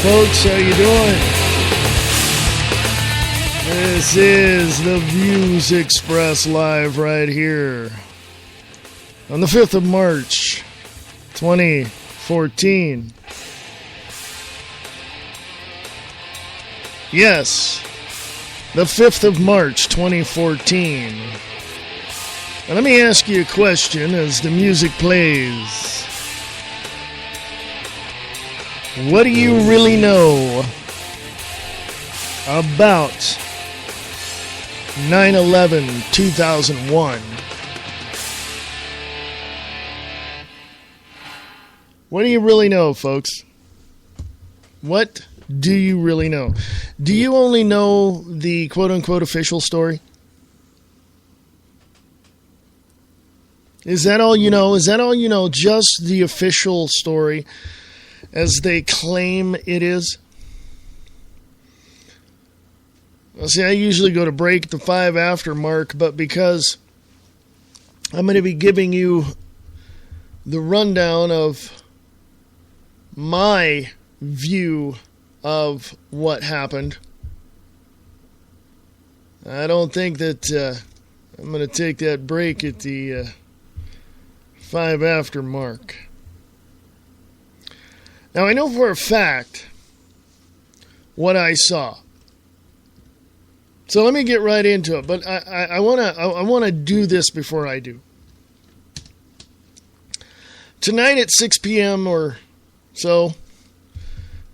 folks. How you doing? This is the Views Express live right here on the 5th of March, 2014. Yes, the 5th of March, 2014. Now let me ask you a question as the music plays. What do you really know about 9/11/2001? What do you really know, folks? What do you really know? Do you only know the quote-unquote official story? Is that all you know? Is that all you know? Just the official story as they claim it is? Well, see, I usually go to break at the 5 after mark, but because I'm going to be giving you the rundown of my view of what happened, I don't think that I'm going to take that break at the 5 after mark. Now, I know for a fact what I saw. So let me get right into it. But I want to do this before I do. Tonight at 6 p.m. or so,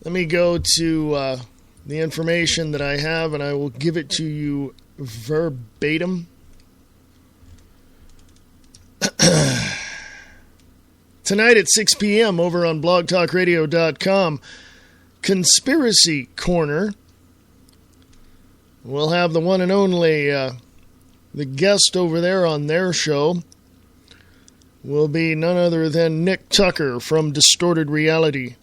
let me go to the information that I have, and I will give it to you verbatim. Tonight at 6 p.m. over on blogtalkradio.com, Conspiracy Corner. We'll have the one and only, the guest over there on their show will be none other than Nick Tucker from Distorted Reality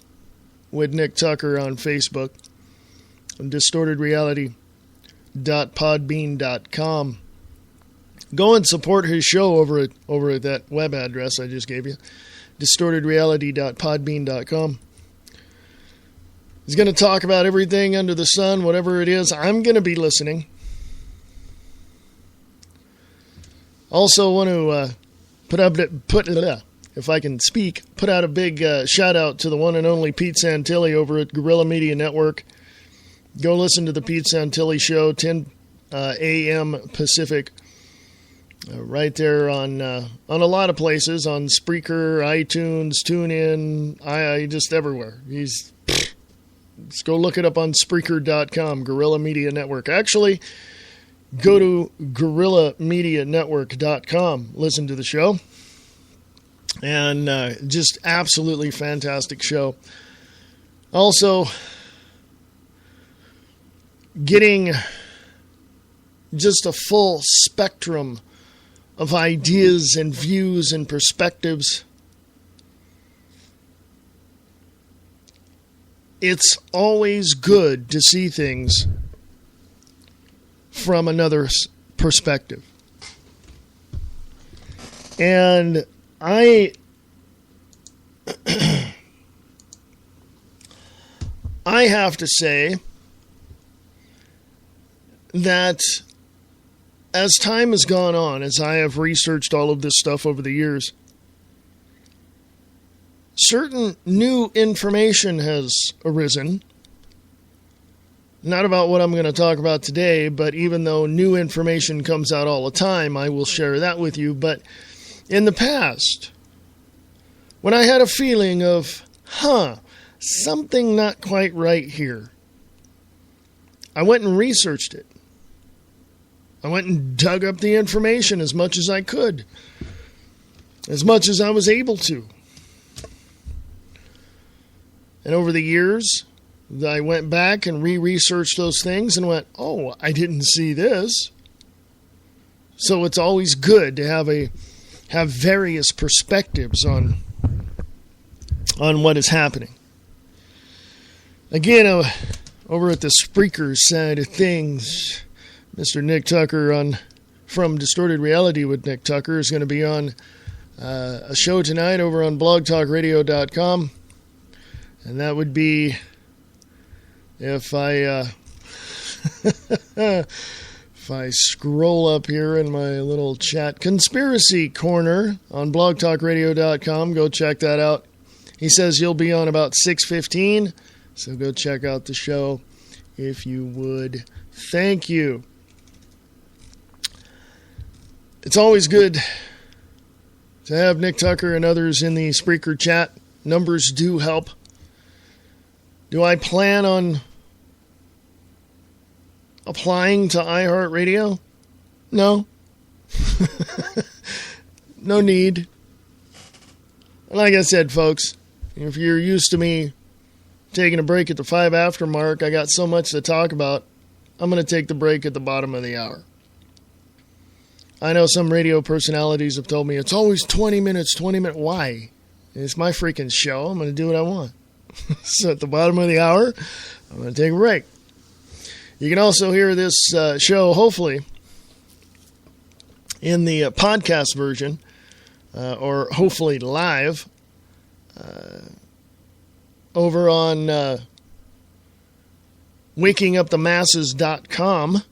with Nick Tucker on Facebook. DistortedReality.podbean.com. Go and support his show over at that web address I just gave you. DistortedReality.podbean.com. He's going to talk about everything under the sun, whatever it is. I'm going to be listening. Also want to put out a big shout out to the one and only Pete Santilli over at Guerrilla Media Network. Go listen to the Pete Santilli Show, 10 a.m. Pacific. Right there on a lot of places, on Spreaker, iTunes, TuneIn, I just everywhere. Just go look it up on Spreaker.com, Guerrilla Media Network. Actually, go to GuerrillaMediaNetwork.com, listen to the show, and just absolutely fantastic show. Also, getting just a full spectrum of ideas and views and perspectives. It's always good to see things from another perspective. And I have to say that as time has gone on, as I have researched all of this stuff over the years, certain new information has arisen. Not about what I'm going to talk about today, but even though new information comes out all the time, I will share that with you. But in the past, when I had a feeling of, something not quite right here, I went and researched it. I went and dug up the information as much as I could, as much as I was able to. And over the years, I went back and re-researched those things and went, oh, I didn't see this. So it's always good to have various perspectives on what is happening. Again, over at the Spreaker side of things, Mr. Nick Tucker from Distorted Reality with Nick Tucker is going to be on a show tonight over on blogtalkradio.com. And that would be if I if I scroll up here in my little chat conspiracy corner on blogtalkradio.com, go check that out. He says you'll be on about 6:15, so go check out the show if you would. Thank you. It's always good to have Nick Tucker and others in the Spreaker chat. Numbers do help. Do I plan on applying to iHeartRadio? No. No need. Like I said, folks, if you're used to me taking a break at the 5 after mark, I got so much to talk about, I'm going to take the break at the bottom of the hour. I know some radio personalities have told me it's always 20 minutes. Why? It's my freaking show. I'm going to do what I want. So at the bottom of the hour, I'm going to take a break. You can also hear this show, hopefully, in the podcast version, or hopefully live, over on wakingupthemasses.com.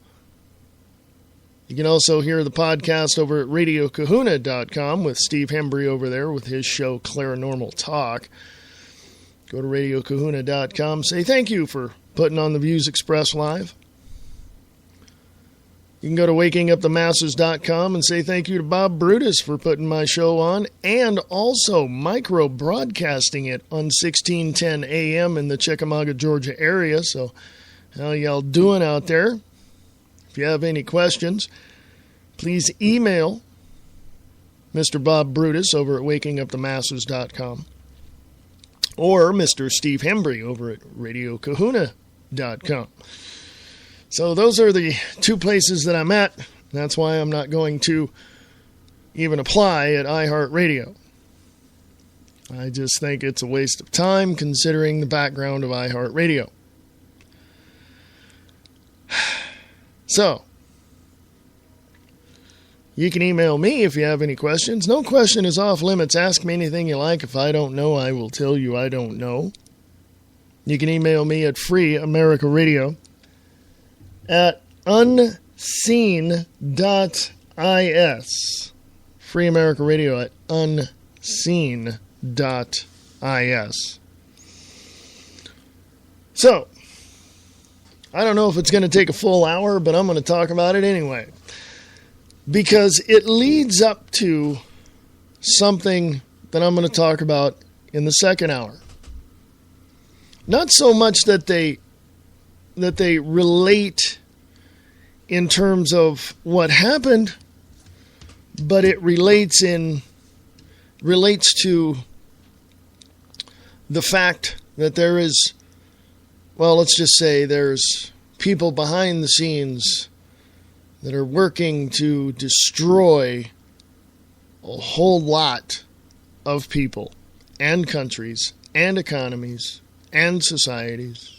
You can also hear the podcast over at radiokahuna.com with Steve Hembry over there with his show Clarinormal Talk. Go to radiokahuna.com. Say thank you for putting on the Views Express Live. You can go to wakingupthemasses.com and say thank you to Bob Brutus for putting my show on and also micro-broadcasting it on 1610 AM in the Chickamauga, Georgia area. So how y'all doing out there? If you have any questions, please email Mr. Bob Brutus over at wakingupthemasses.com. Or Mr. Steve Hembry over at radiokahuna.com. So those are the two places that I'm at. That's why I'm not going to even apply at iHeartRadio. I just think it's a waste of time considering the background of iHeartRadio. So, you can email me if you have any questions. No question is off limits. Ask me anything you like. If I don't know, I will tell you I don't know. You can email me at freeamericaradio at unseen.is. freeamericaradio at unseen.is. So, I don't know if it's going to take a full hour, but I'm going to talk about it anyway. Because it leads up to something that I'm going to talk about in the second hour. Not so much that they relate in terms of what happened, but it relates to the fact that there is, well, let's just say there's people behind the scenes that are working to destroy a whole lot of people and countries and economies and societies.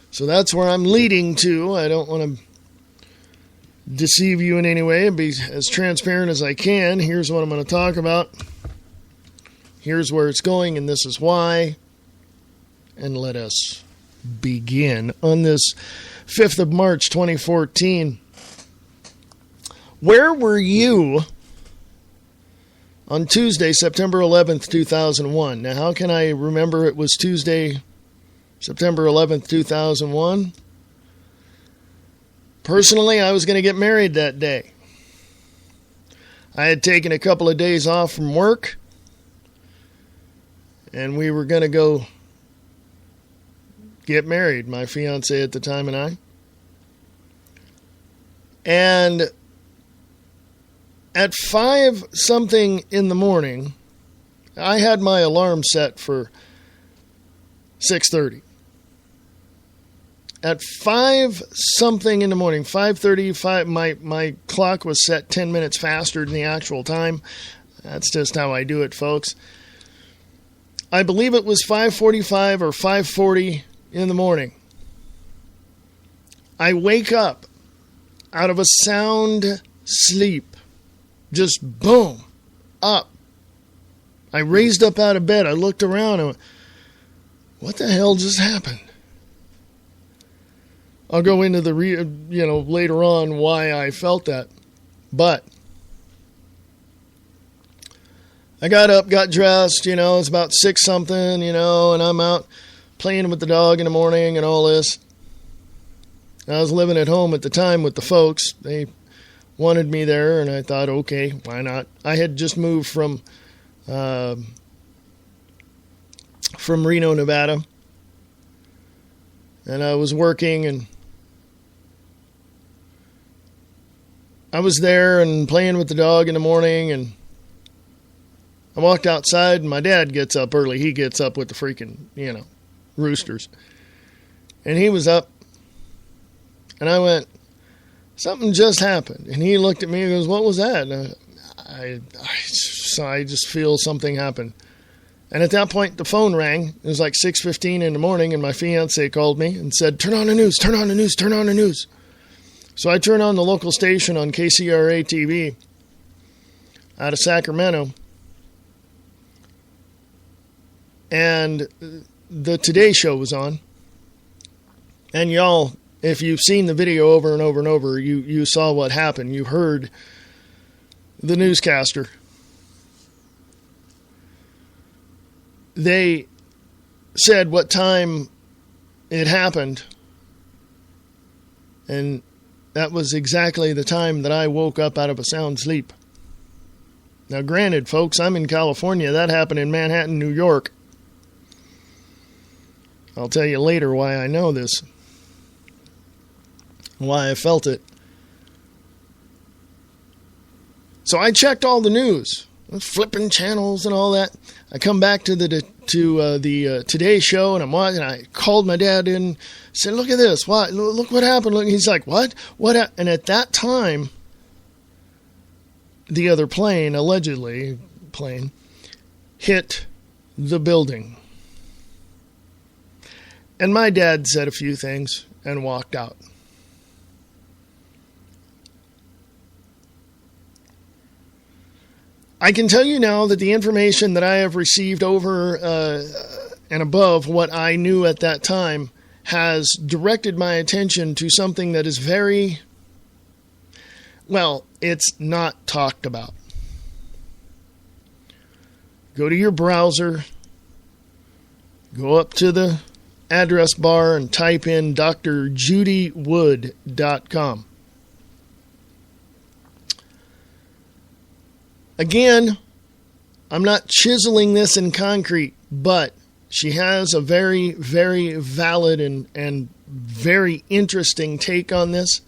So that's where I'm leading to. I don't want to deceive you in any way and be as transparent as I can. Here's what I'm going to talk about. Here's where it's going, and this is why. And let us begin on this 5th of March, 2014. Where were you on Tuesday, September 11th, 2001? Now, how can I remember it was Tuesday, September 11th, 2001? Personally, I was going to get married that day. I had taken a couple of days off from work, and we were going to go get married, my fiance at the time and I. And at 5-something in the morning, I had my alarm set for 6:30. At 5-something in the morning, 5:30, my clock was set 10 minutes faster than the actual time. That's just how I do it, folks. I believe it was 5:45 or 5:40 in the morning. I wake up out of a sound sleep. Just boom, up. I raised up out of bed. I looked around and went, what the hell just happened? I'll go into the later on why I felt that. But I got up, got dressed, it's about 6 something, and I'm out playing with the dog in the morning and all this. I was living at home at the time with the folks. They wanted me there, and I thought, okay, why not? I had just moved from Reno, Nevada, and I was working, and I was there and playing with the dog in the morning, and I walked outside, and my dad gets up early. He gets up with the freaking, roosters. And he was up, and I went, something just happened. And he looked at me and goes, what was that? And I just feel something happened. And at that point, the phone rang. It was like 6:15 in the morning, and my fiance called me and said, turn on the news, turn on the news, turn on the news. So I turned on the local station on KCRA TV out of Sacramento. And the Today Show was on. And y'all, if you've seen the video over and over and over, you saw what happened. You heard the newscaster. They said what time it happened. And that was exactly the time that I woke up out of a sound sleep. Now, granted, folks, I'm in California. That happened in Manhattan, New York. I'll tell you later why I know this, why I felt it. So I checked all the news, flipping channels and all that. I come back to the Today Show, and I'm watching. I called my dad in, said, "Look at this! What? Look what happened!" Look. He's like, "What? What?" And at that time, the other plane, allegedly plane, hit the building. And my dad said a few things and walked out. I can tell you now that the information that I have received over and above what I knew at that time has directed my attention to something that is very, well, it's not talked about. Go to your browser, go up to the address bar and type in drjudywood.com. Again, I'm not chiseling this in concrete, but she has a very, very valid and very interesting take on this.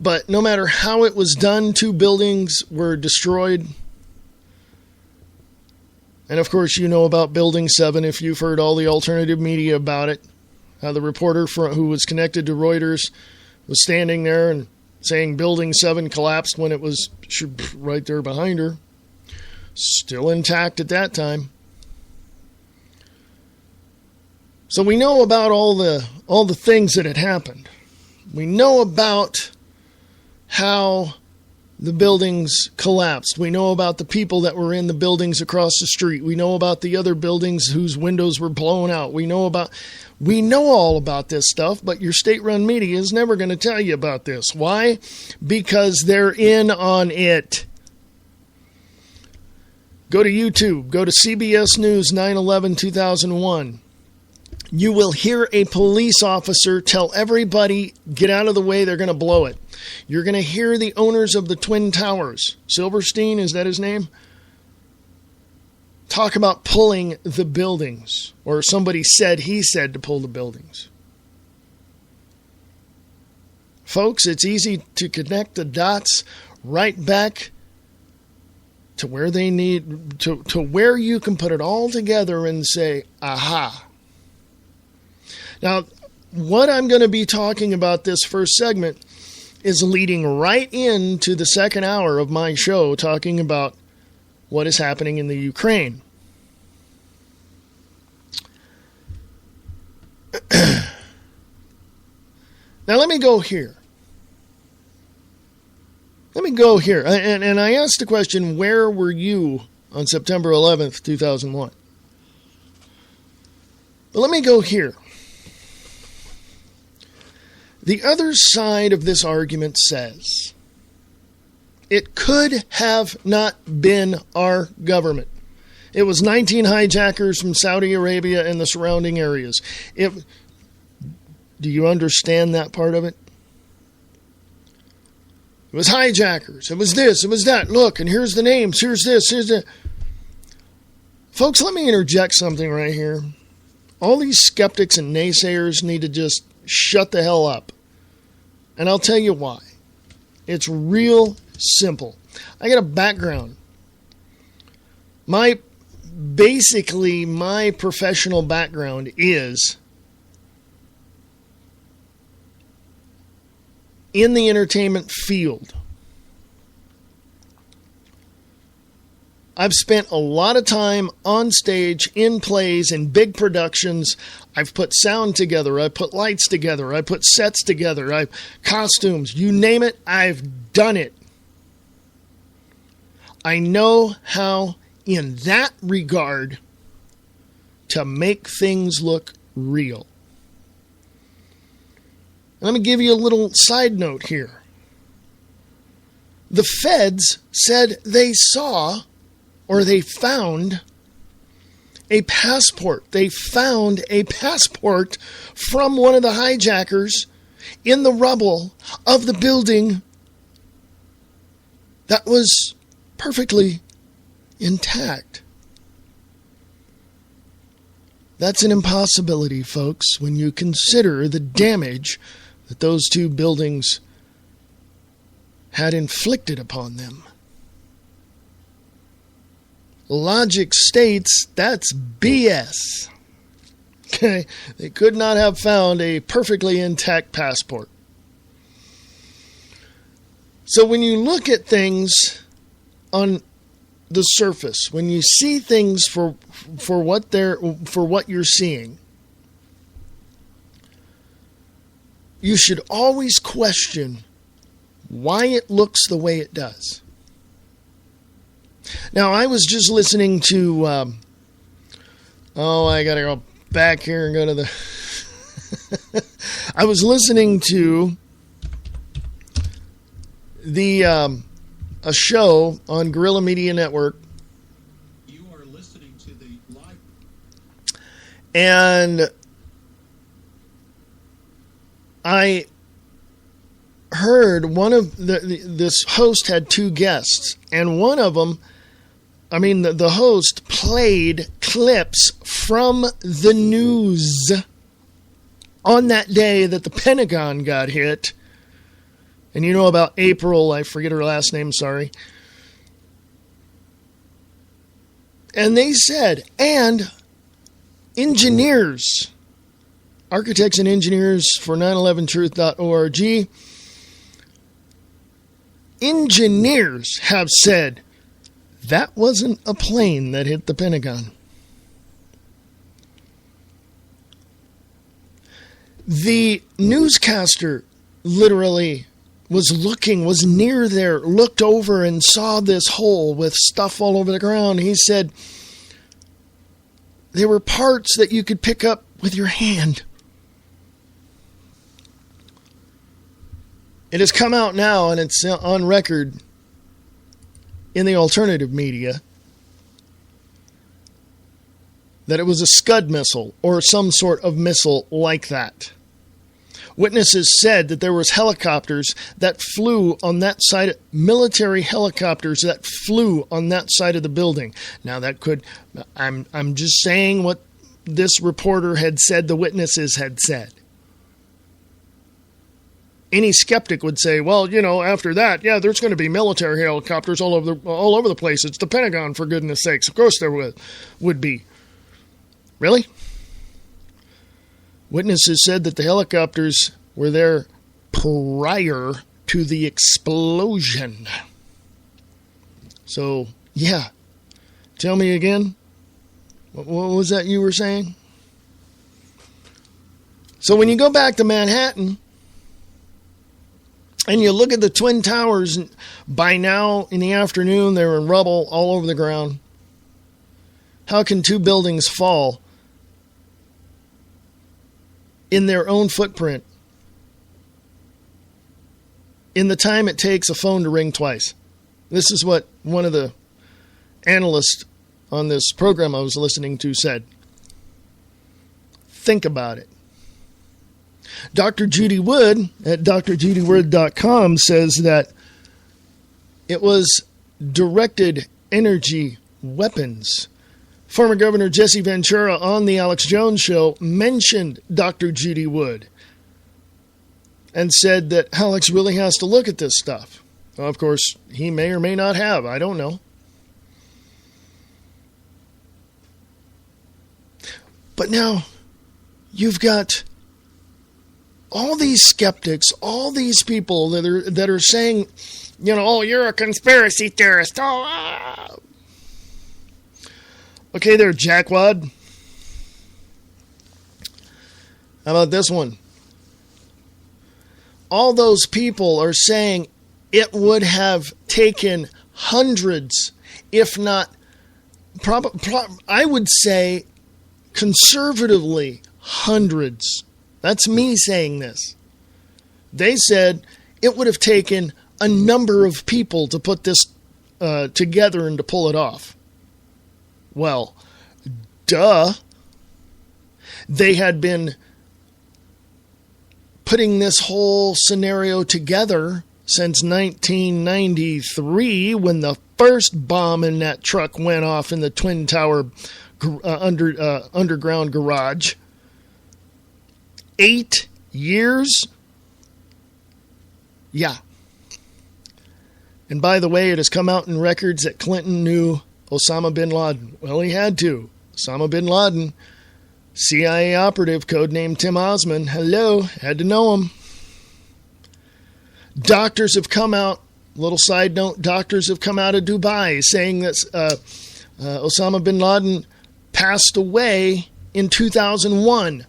But no matter how it was done, 2 buildings were destroyed. And of course, you know about Building 7 if you've heard all the alternative media about it. How the reporter who was connected to Reuters was standing there and saying Building 7 collapsed when it was right there behind her. Still intact at that time. So we know about all the things that had happened. We know about how the buildings collapsed. We know about the people that were in the buildings across the street. We know about the other buildings whose windows were blown out. We know all about this stuff, but your state-run media is never going to tell you about this. Why? Because they're in on it. Go to YouTube. Go to CBS News 9/11/2001. You will hear a police officer tell everybody, get out of the way, they're going to blow it. You're going to hear the owners of the Twin Towers, Silverstein, is that his name? Talk about pulling the buildings. Or somebody said he said to pull the buildings. Folks, it's easy to connect the dots right back to where they need, to where you can put it all together and say, aha. Now, what I'm going to be talking about this first segment is leading right into the second hour of my show, talking about what is happening in the Ukraine. Now, let me go here. And I asked the question, where were you on September 11th, 2001? But let me go here. The other side of this argument says it could have not been our government. It was 19 hijackers from Saudi Arabia and the surrounding areas. Do you understand that part of it? It was hijackers. It was this. It was that. Look, and here's the names. Here's this. Here's that. Folks, let me interject something right here. All these skeptics and naysayers need to just shut the hell up. And I'll tell you why. It's real simple. I got a background. My professional background is in the entertainment field. I've spent a lot of time on stage, in plays, in big productions. I've put sound together. I put lights together. I put sets together. Costumes. You name it, I've done it. I know how, in that regard, to make things look real. Let me give you a little side note here. The feds said they saw, or they found, a passport. They found a passport from one of the hijackers in the rubble of the building that was perfectly intact. That's an impossibility, folks, when you consider the damage that those two buildings had inflicted upon them. Logic states that's BS. Okay, they could not have found a perfectly intact passport. So when you look at things on the surface, when you see things for what you're seeing, you should always question why it looks the way it does. Now, I was just listening to, I got to go back here and go to the, I was listening to a show on Guerrilla Media Network. You are listening to the live. And I heard one of this host had two guests, and one of them, the host played clips from the news on that day that the Pentagon got hit. And you know about April, I forget her last name, sorry. And they said, and engineers, architects and engineers for 911truth.org, engineers have said that wasn't a plane that hit the Pentagon. The newscaster literally was near there, looked over and saw this hole with stuff all over the ground. He said there were parts that you could pick up with your hand. It has come out now, and it's on record in the alternative media, that it was a Scud missile or some sort of missile like that. Witnesses said that there was helicopters that flew on that side, military helicopters that flew on that side of the building. Now that could, I'm just saying what this reporter had said, the witnesses had said. Any skeptic would say, well, after that, yeah, there's going to be military helicopters all over the place. It's the Pentagon, for goodness sakes. Of course there would be. Really? Witnesses said that the helicopters were there prior to the explosion. So, yeah. Tell me again. What was that you were saying? So when you go back to Manhattan and you look at the Twin Towers, by now in the afternoon they were in rubble all over the ground. How can two buildings fall in their own footprint in the time it takes a phone to ring twice. This is what one of the analysts on this program I was listening to said. Think about it. Dr. Judy Wood at drjudywood.com says that it was directed energy weapons. Former Governor Jesse Ventura on the Alex Jones Show mentioned Dr. Judy Wood and said that Alex really has to look at this stuff. Well, of course, he may or may not have. I don't know. But now you've got all these skeptics, all these people that are saying, you know, oh, you're a conspiracy theorist. Oh, Okay, there, jackwad. How about this one? All those people are saying it would have taken hundreds, if not, I would say conservatively hundreds. That's me saying this. They said it would have taken a number of people to put this together and to pull it off. Well, duh. They had been putting this whole scenario together since 1993 when the first bomb in that truck went off in the Twin Tower underground garage. 8 years? Yeah. And by the way, it has come out in records that Clinton knew Osama bin Laden. Well, he had to. Osama bin Laden, CIA operative, codenamed Tim Osman. Hello, had to know him. Doctors have come out, little side note, doctors have come out of Dubai saying that Osama bin Laden passed away in 2001.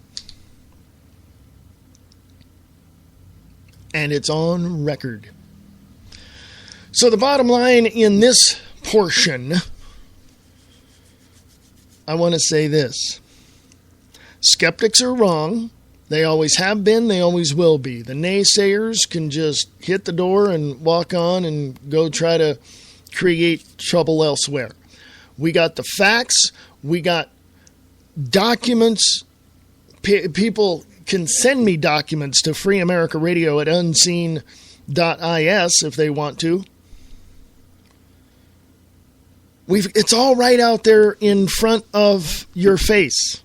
And it's on record. So the bottom line in this portion, I want to say this. Skeptics are wrong. They always have been. They always will be. The naysayers can just hit the door and walk on and go try to create trouble elsewhere. We got the facts. We got documents. People can send me documents to Free America Radio at unseen.is if they want to. It's all right out there in front of your face.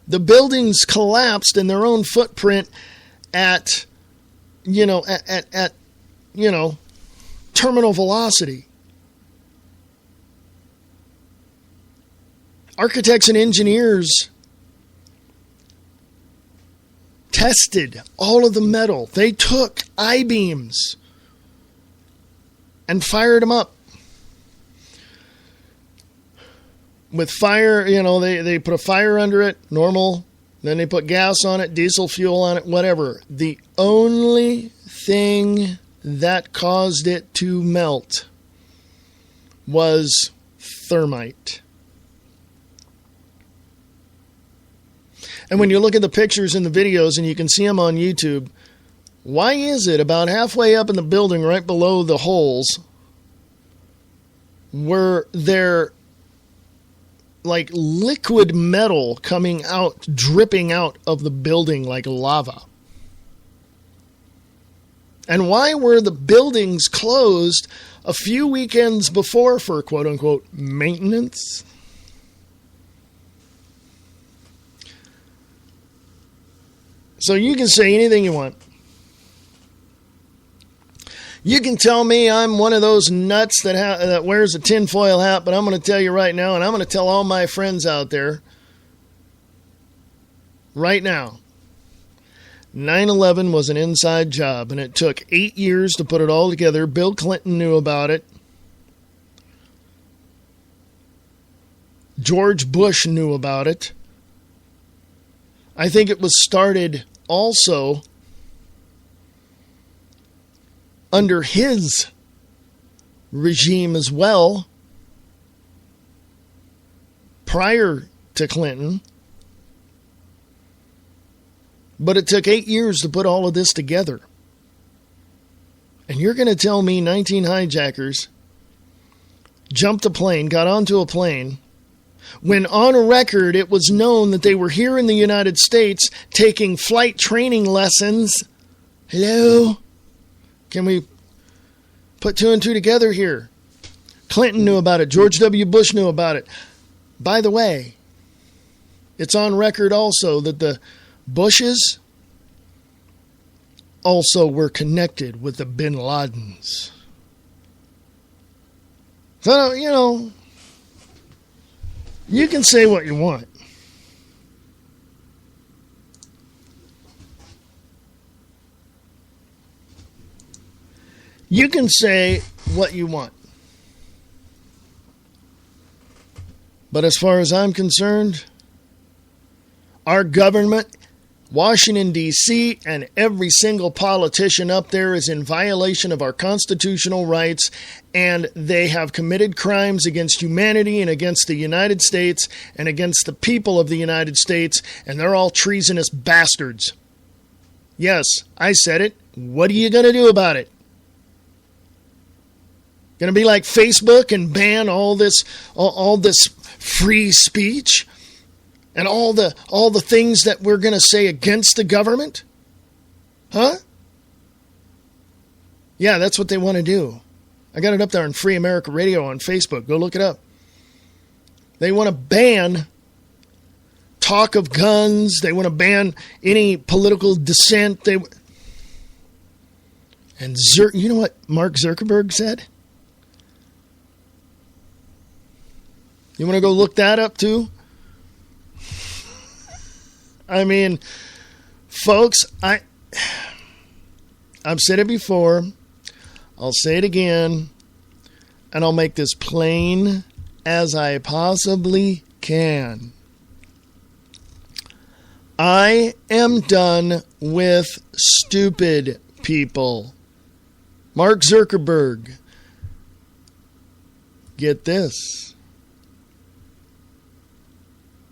The buildings collapsed in their own footprint at terminal velocity. Architects and engineers tested all of the metal. They took I-beams and fired them up. With fire, they put a fire under it, normal. Then they put gas on it, diesel fuel on it, whatever. The only thing that caused it to melt was thermite. And when you look at the pictures and the videos, and you can see them on YouTube, why is it about halfway up in the building, right below the holes, were there like liquid metal coming out, dripping out of the building like lava? And why were the buildings closed a few weekends before for quote-unquote maintenance? So you can say anything you want. You can tell me I'm one of those nuts that wears a tinfoil hat, but I'm going to tell you right now, and I'm going to tell all my friends out there right now, 9/11 was an inside job, and it took 8 years to put it all together. Bill Clinton knew about it. George Bush knew about it. I think it was started also under his regime as well, prior to Clinton. But it took 8 years to put all of this together. And you're going to tell me 19 hijackers jumped a plane, got onto a plane, when on record it was known that they were here in the United States taking flight training lessons. Hello? Can we put two and two together here? Clinton knew about it. George W. Bush knew about it. By the way, it's on record also that the Bushes also were connected with the Bin Ladens. So, you know, you can say what you want. You can say what you want. But as far as I'm concerned, our government, Washington, D.C., and every single politician up there is in violation of our constitutional rights, and they have committed crimes against humanity and against the United States and against the people of the United States, and they're all treasonous bastards. Yes, I said it. What are you going to do about it? Going to be like Facebook and ban all this free speech? And all the things that we're going to say against the government? Huh? Yeah, that's what they want to do. I got it up there on Free America Radio on Facebook. Go look it up. They want to ban talk of guns. They want to ban any political dissent. You know what Mark Zuckerberg said? You want to go look that up too? I mean, folks, I've said it before, I'll say it again, and I'll make this plain as I possibly can. I am done with stupid people. Mark Zuckerberg, get this.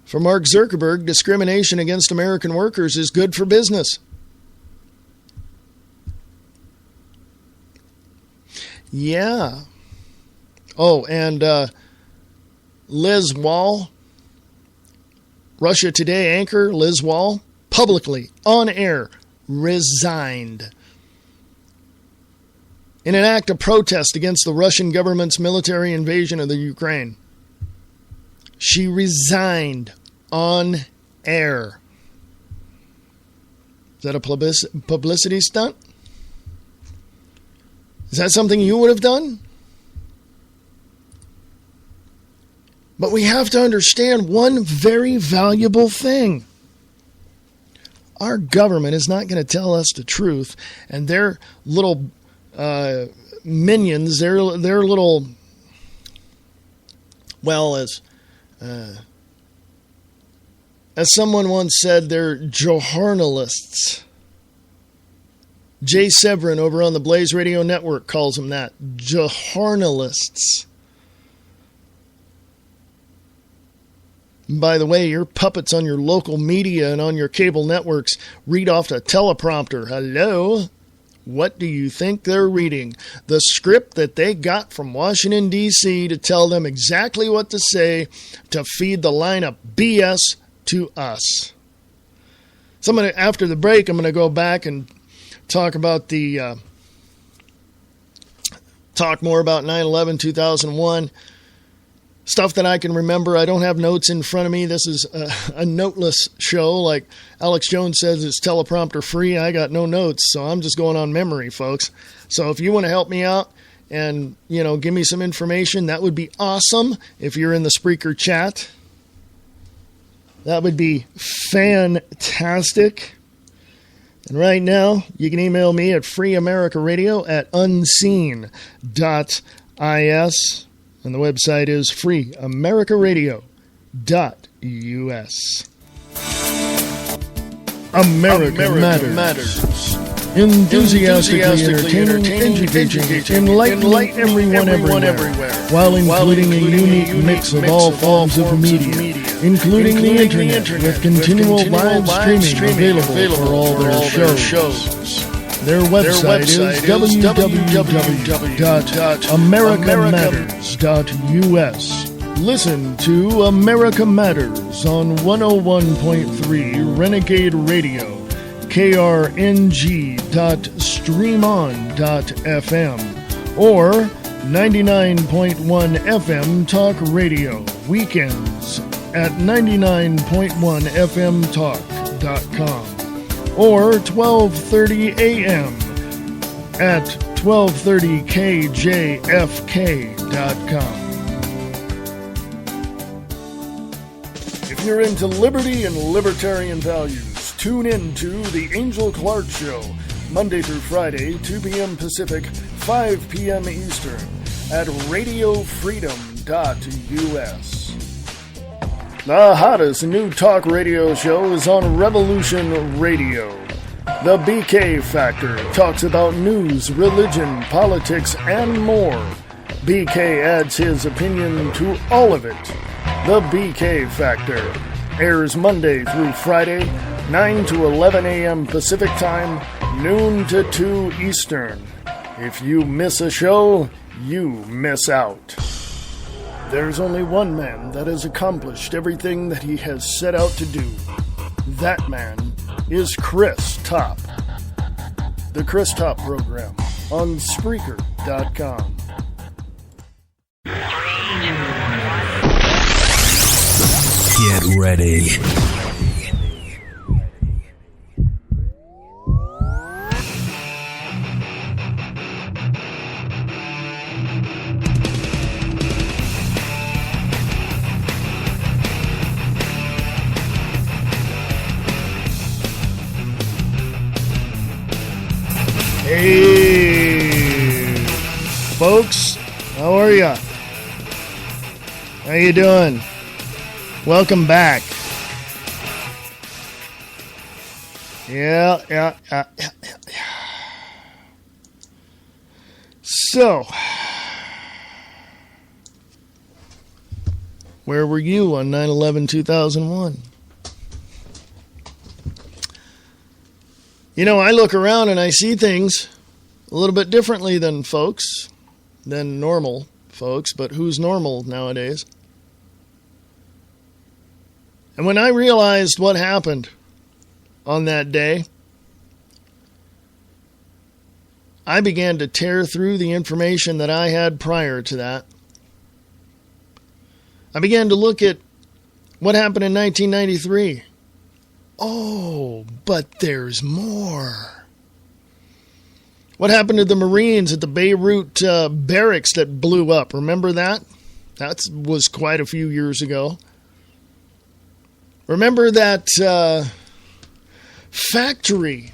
For Mark Zuckerberg, discrimination against American workers is good for business. Yeah. Oh, and Liz Wall, Russia Today anchor Liz Wall, publicly, on air, resigned in an act of protest against the Russian government's military invasion of the Ukraine. She resigned on air. Is that a publicity stunt? Is that something you would have done? But we have to understand one very valuable thing. Our government is not going to tell us the truth, and their little minions, their little, well, as someone once said, they're journalists. Jay Severin over on the Blaze Radio Network calls them that. Journalists. By the way, your puppets on your local media and on your cable networks read off the teleprompter. Hello? What do you think they're reading? The script that they got from Washington, D.C. to tell them exactly what to say to feed the line of BS to us. So after the break, I'm going to go back and talk about talk more about 9/11, 2001. Stuff that I can remember. I don't have notes in front of me. This is a noteless show. Like Alex Jones says, it's teleprompter free. I got no notes, so I'm just going on memory, folks. So if you want to help me out and, give me some information, that would be awesome. If you're in the Spreaker chat, that would be fantastic. And right now, you can email me at freeamericaradio@unseen.is. And the website is freeamericaradio.us. America matters. Enthusiastically entertaining, educating, enlightening everyone everywhere, while including a unique mix of all forms of media. including the internet with continual live streaming available for all their shows. Their website is www.americamatters.us. Listen to America Matters on 101.3 Renegade Radio, krng.streamon.fm, or 99.1 FM Talk Radio, weekends at 99.1fmtalk.com, or 12:30 a.m. at 1230kjfk.com. If you're into liberty and libertarian values, tune in to The Angel Clark Show, Monday through Friday, 2 p.m. Pacific, 5 p.m. Eastern, at radiofreedom.us. The hottest new talk radio show is on Revolution Radio. The BK Factor talks about news, religion, politics, and more. BK adds his opinion to all of it. The BK Factor airs Monday through Friday, 9 to 11 a.m. Pacific Time, noon to 2 Eastern. If you miss a show, you miss out. There's only one man that has accomplished everything that he has set out to do. That man is Chris Top. The Chris Top Program on Spreaker.com. Get ready. Hey, folks, how are ya? How you doing? Welcome back. Yeah. So, where were you on 9/11/2001? You know, I look around and I see things a little bit differently than normal folks, but who's normal nowadays? And when I realized what happened on that day, I began to tear through the information that I had prior to that. I began to look at what happened in 1993. Oh, but there's more. What happened to the Marines at the Beirut barracks that blew up? Remember that? That was quite a few years ago. Remember that factory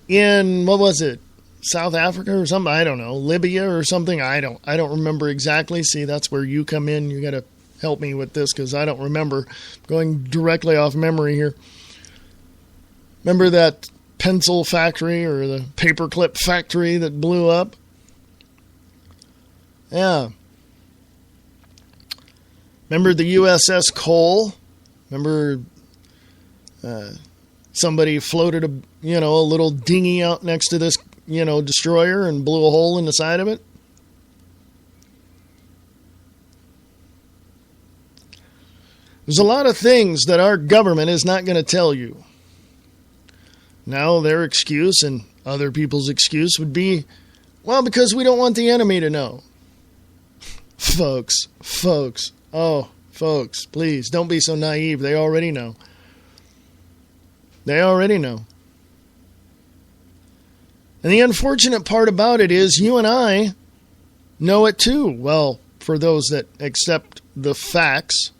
in, what was it, South Africa or something? I don't know, Libya or something? I don't remember exactly. See, that's where you come in. You got to help me with this because I don't remember. Going directly off memory here. Remember that pencil factory or the paperclip factory that blew up? Yeah. Remember the USS Cole? Remember somebody floated a little dinghy out next to this, destroyer and blew a hole in the side of it? There's a lot of things that our government is not going to tell you. Now, their excuse and other people's excuse would be, well, because we don't want the enemy to know. Folks, please, don't be so naive. They already know. They already know. And the unfortunate part about it is you and I know it too. Well, for those that accept the facts.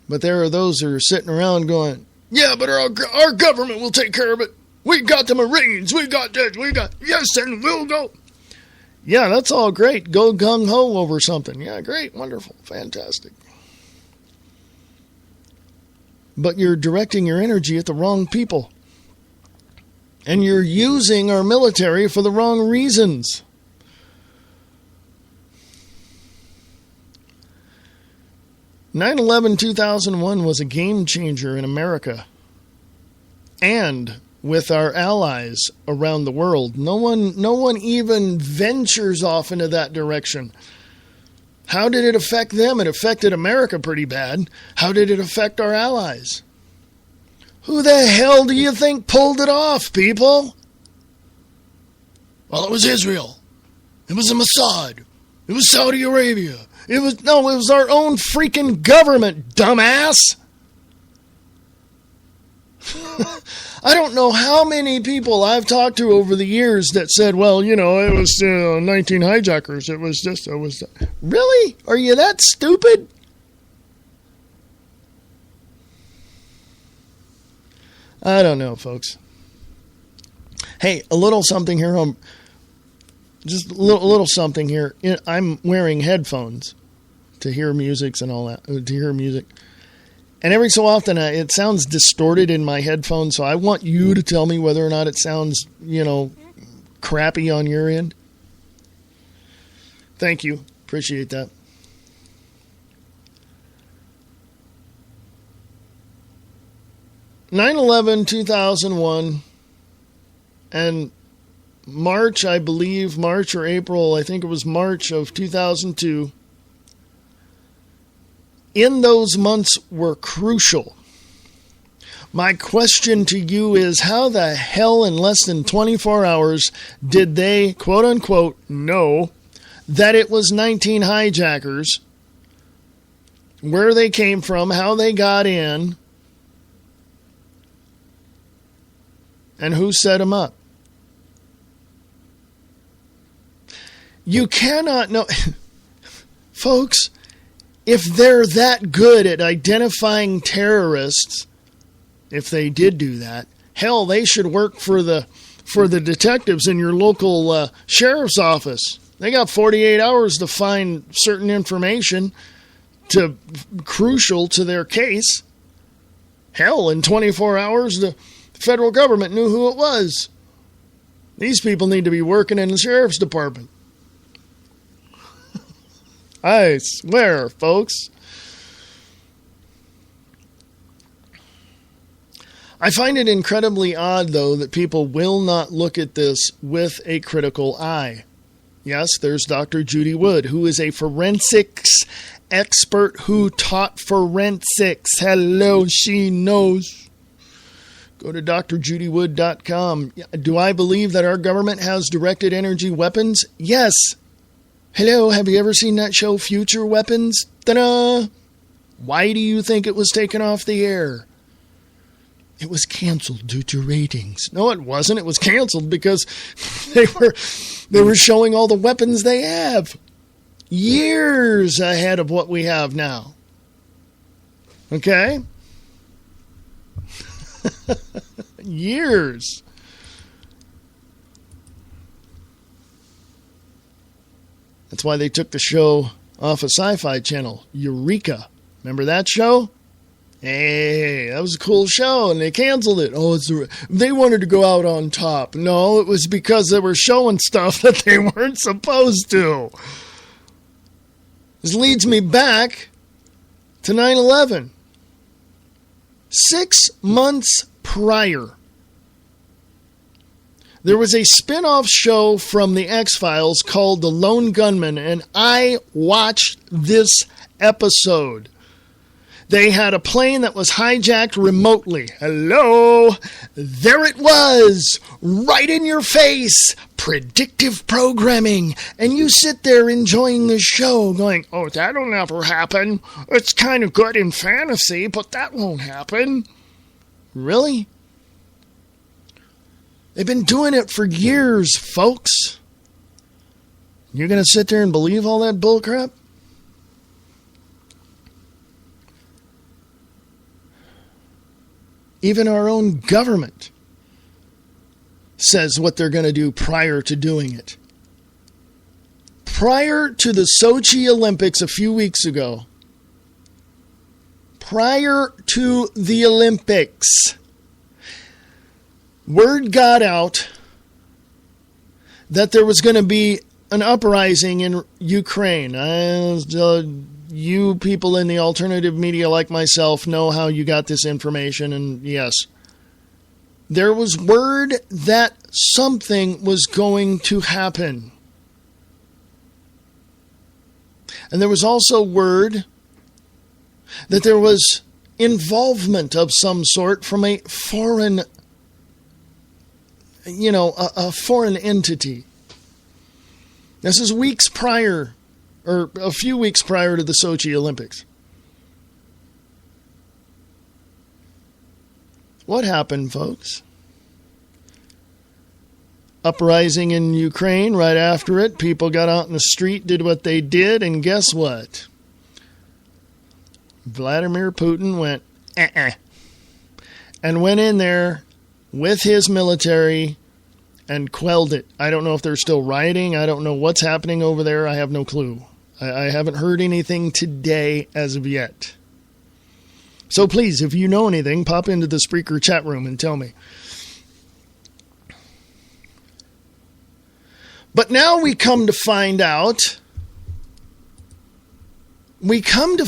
But there are those who are sitting around going, yeah, but our government will take care of it. We got the Marines. We got this. Yes, and we'll go. Yeah, that's all great. Go gung-ho over something. Yeah, great, wonderful, fantastic. But you're directing your energy at the wrong people. And you're using our military for the wrong reasons. 9/11/2001 was a game changer in America and with our allies around the world. No one even ventures off into that direction. How did it affect them? It affected America pretty bad. How did it affect our allies? Who the hell do you think pulled it off, people? Well, it was Israel. It was the Mossad. It was Saudi Arabia. It was our own freaking government, dumbass. I don't know how many people I've talked to over the years that said, well, it was 19 hijackers. It was this. It was that. Really? Are you that stupid? I don't know, folks. Hey, a little something here. Just a little something here. I'm wearing headphones to hear music and all that. To hear music. And every so often, it sounds distorted in my headphones, so I want you to tell me whether or not it sounds, crappy on your end. Thank you. Appreciate that. "9/11, 2001, and March or April, I think it was March of 2002, in those months were crucial. My question to you is, how the hell in less than 24 hours did they, quote unquote, know that it was 19 hijackers, where they came from, how they got in, and who set them up? You cannot know. Folks, if they're that good at identifying terrorists, if they did do that, hell, they should work for the detectives in your local sheriff's office. They got 48 hours to find certain information crucial to their case. Hell, in 24 hours, the federal government knew who it was. These people need to be working in the sheriff's department. I swear, folks. I find it incredibly odd, though, that people will not look at this with a critical eye. Yes, there's Dr. Judy Wood, who is a forensics expert who taught forensics. Hello, she knows. Go to drjudywood.com. Do I believe that our government has directed energy weapons? Yes. Hello, have you ever seen that show, Future Weapons? Ta-da! Why do you think it was taken off the air? It was canceled due to ratings. No, it wasn't. It was canceled because they were showing all the weapons they have. Years ahead of what we have now. Okay? Years. That's why they took the show off a Sci-Fi Channel, Eureka. Remember that show? Hey, that was a cool show, and they canceled it. Oh, they wanted to go out on top. No, it was because they were showing stuff that they weren't supposed to. This leads me back to 9/11. 6 months prior, there was a spin-off show from the X-Files called The Lone Gunman, and I watched this episode. They had a plane that was hijacked remotely. Hello! There it was! Right in your face! Predictive programming. And you sit there enjoying the show going, oh, that'll never happen. It's kind of good in fantasy, but that won't happen. Really? They've been doing it for years, folks. You're going to sit there and believe all that bullcrap? Even our own government says what they're going to do prior to doing it. Prior to the Sochi Olympics a few weeks ago, prior to the Olympics, word got out that there was going to be an uprising in Ukraine. you people in the alternative media like myself know how you got this information, and yes, there was word that something was going to happen. And there was also word that there was involvement of some sort from a foreign, a foreign entity. This is weeks prior, or a few weeks prior to the Sochi Olympics. What happened, folks? Uprising in Ukraine. Right after it, people got out in the street, did what they did, and guess what? Vladimir Putin went, and went in there with his military and quelled it. I don't know if they're still rioting. I don't know what's happening over there. I have no clue. I haven't heard anything today as of yet. So please, if you know anything, pop into the Spreaker chat room and tell me. But now we come to find out. We come to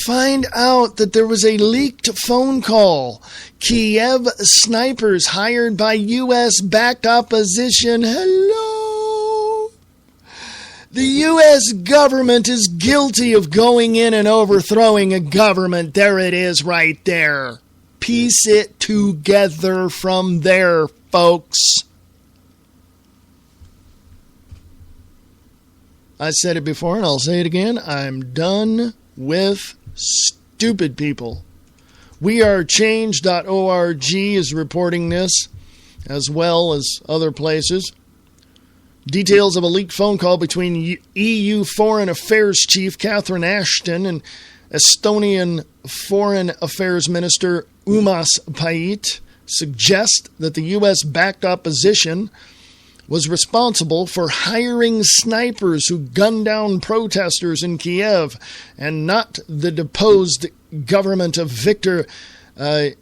find out that there was a leaked phone call. Kiev snipers hired by U.S.-backed opposition. Hello. The U.S. government is guilty of going in and overthrowing a government. There it is right there. Piece it together from there, folks. I said it before and I'll say it again. I'm done with stupid people. WeAreChange.org is reporting this, as well as other places. Details of a leaked phone call between EU Foreign Affairs Chief Catherine Ashton and Estonian Foreign Affairs Minister Umas Pait suggest that the U.S.-backed opposition was responsible for hiring snipers who gunned down protesters in Kiev, and not the deposed government of Viktor Yanukovych,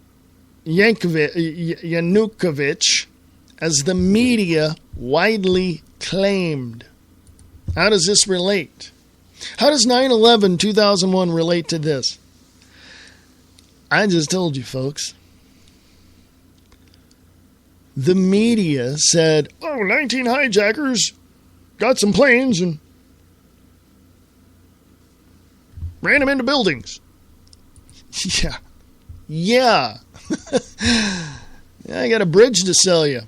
as the media widely claimed. How does this relate? How does 9/11/2001 relate to this? I just told you, folks. The media said, 19 hijackers got some planes and ran them into buildings. Yeah. I got a bridge to sell you.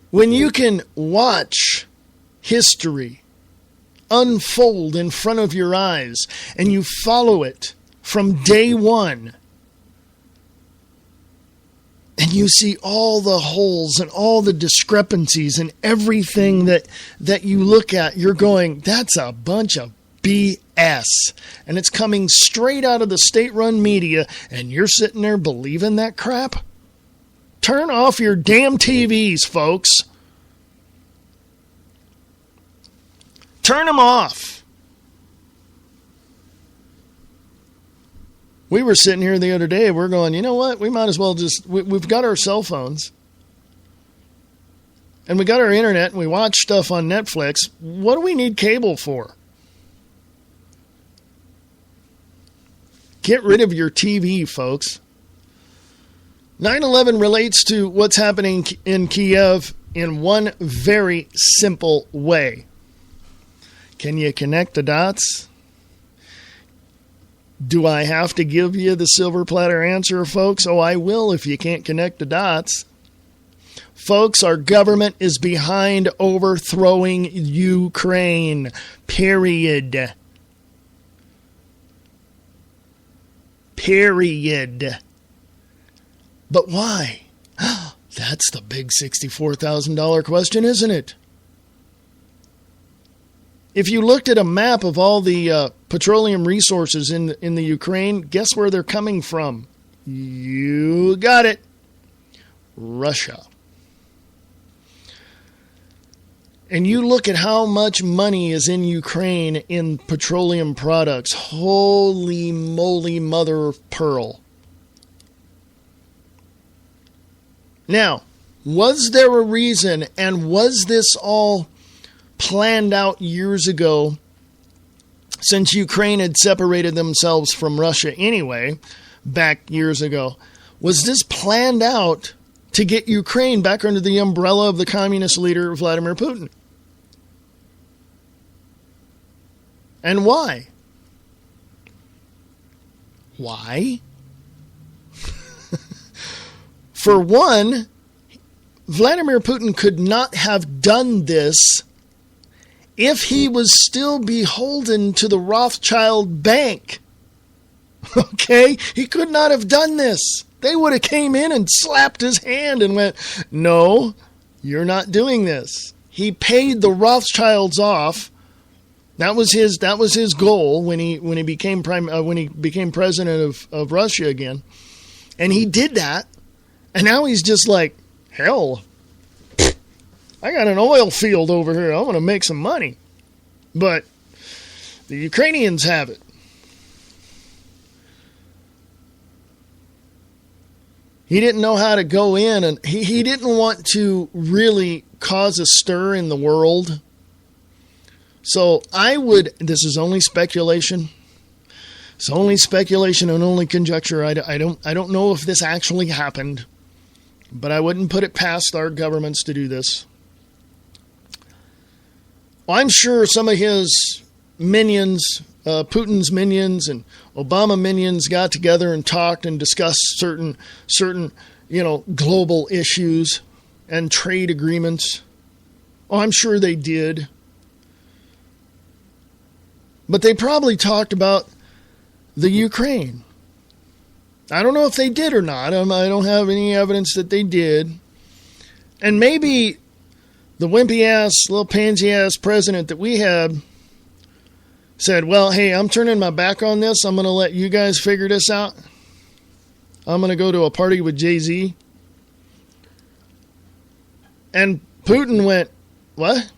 When you can watch history unfold in front of your eyes and you follow it from day one, and you see all the holes and all the discrepancies and everything that you look at, you're going, that's a bunch of BS. And it's coming straight out of the state-run media, and you're sitting there believing that crap? Turn off your damn TVs, folks. Turn them off. We were sitting here the other day, we're going, you know what? We might as well we've got our cell phones. And we got our internet, and we watch stuff on Netflix. What do we need cable for? Get rid of your TV, folks. 9/11 relates to what's happening in Kiev in one very simple way. Can you connect the dots? Do I have to give you the silver platter answer, folks? Oh, I will if you can't connect the dots. Folks, our government is behind overthrowing Ukraine. Period. Period. But why? That's the big $64,000 question, isn't it? If you looked at a map of all the petroleum resources in the Ukraine, guess where they're coming from? You got it. Russia. And you look at how much money is in Ukraine in petroleum products. Holy moly, mother of pearl. Now, was there a reason, and was this all planned out years ago, since Ukraine had separated themselves from Russia anyway, back years ago? Was this planned out to get Ukraine back under the umbrella of the communist leader Vladimir Putin? And why? Why? For one, Vladimir Putin could not have done this if he was still beholden to the Rothschild Bank. Okay? He could not have done this. They would have came in and slapped his hand and went, "No, you're not doing this." He paid the Rothschilds off. That was his goal when he became president of Russia again. And he did that. And now he's just like, "Hell, I got an oil field over here. I'm going to make some money." But the Ukrainians have it. He didn't know how to go in, and he didn't want to really cause a stir in the world. So this is only speculation. It's only speculation and only conjecture. I don't know if this actually happened, but I wouldn't put it past our governments to do this. Well, I'm sure some of his minions, Putin's minions and Obama minions, got together and talked and discussed certain global issues and trade agreements. Oh, I'm sure they did. But they probably talked about the Ukraine. I don't know if they did or not. I don't have any evidence that they did. And maybe the wimpy-ass, little pansy-ass president that we had said, "Well, hey, I'm turning my back on this. I'm going to let you guys figure this out. I'm going to go to a party with Jay-Z." And Putin went, "What?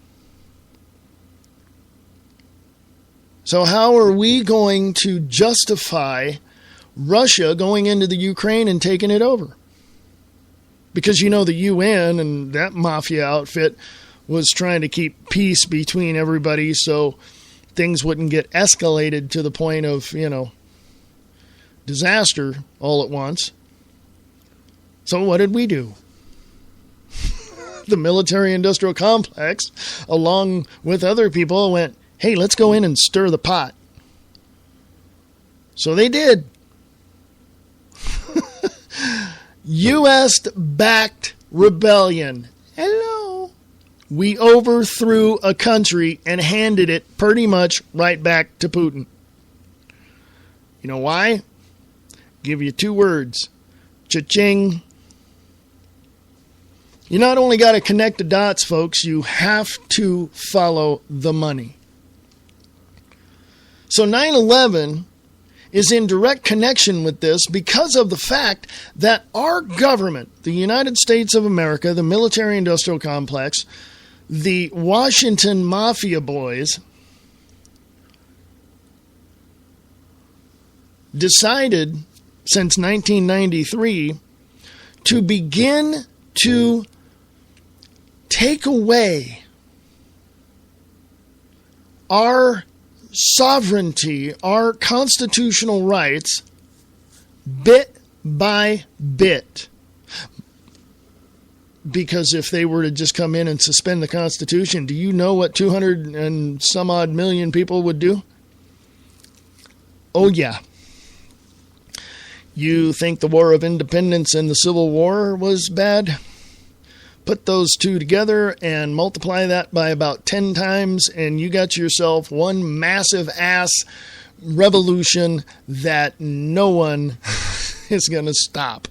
So how are we going to justify Russia going into the Ukraine and taking it over?" Because, the UN and that mafia outfit was trying to keep peace between everybody so things wouldn't get escalated to the point of, disaster all at once. So what did we do? The military-industrial complex, along with other people, went, "Hey, let's go in and stir the pot." So they did. U.S.-backed rebellion. Hello. We overthrew a country and handed it pretty much right back to Putin. You know why? Give you 2 words. Cha-ching. You not only got to connect the dots, folks, you have to follow the money. So 9/11 is in direct connection with this because of the fact that our government, the United States of America, the military-industrial complex, the Washington Mafia boys, decided since 1993 to begin to take away our sovereignty, our constitutional rights, bit by bit. Because if they were to just come in and suspend the Constitution, do you know what 200 and some odd million people would do? Oh, yeah. You think the War of Independence and the Civil War was bad? Put those two together and multiply that by about 10 times, and you got yourself one massive ass revolution that no one is going to stop.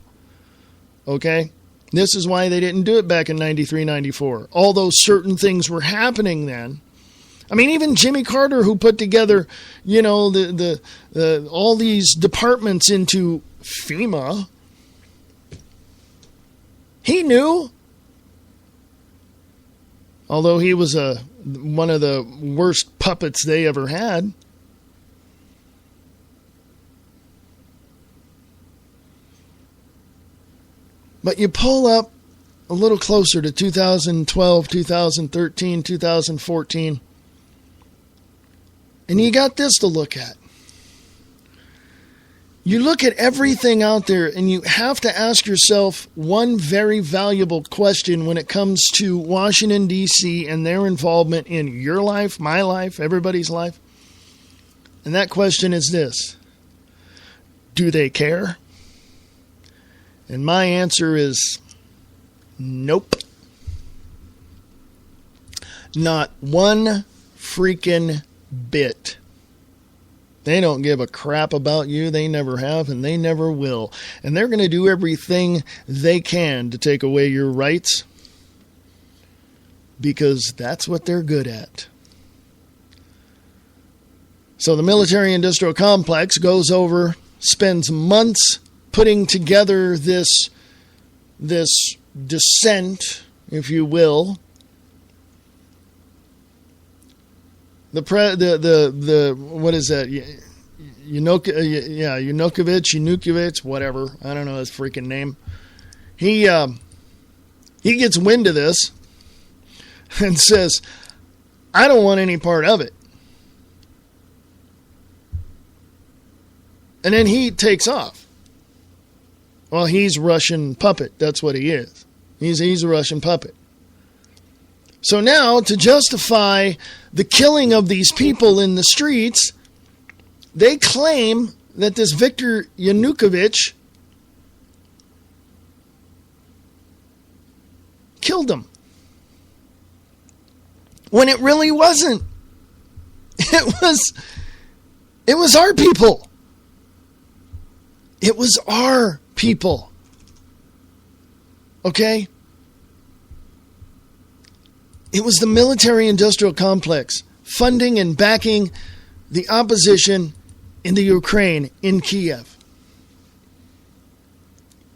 Okay? This is why they didn't do it back in 93, 94. Although certain things were happening then. I mean, even Jimmy Carter, who put together, all these departments into FEMA, he knew. Although he was one of the worst puppets they ever had. But you pull up a little closer to 2012, 2013, 2014. And you got this to look at. You look at everything out there and you have to ask yourself one very valuable question when it comes to Washington, D.C. and their involvement in your life, my life, everybody's life. And that question is this: do they care? And my answer is nope. Not one freaking bit. They don't give a crap about you. They never have, and they never will. And they're going to do everything they can to take away your rights, because that's what they're good at. So the military-industrial complex goes over, spends months putting together this dissent, if you will. What is that? Yanukovych, whatever. I don't know his freaking name. He gets wind of this and says, I don't want any part of it. And then he takes off. Well, he's Russian puppet. That's what he is. He's a Russian puppet. So now, to justify the killing of these people in the streets, they claim that this Viktor Yanukovych killed them. When it really wasn't. It was our people. It was our people. Okay? It was the military-industrial complex funding and backing the opposition in the Ukraine, in Kiev.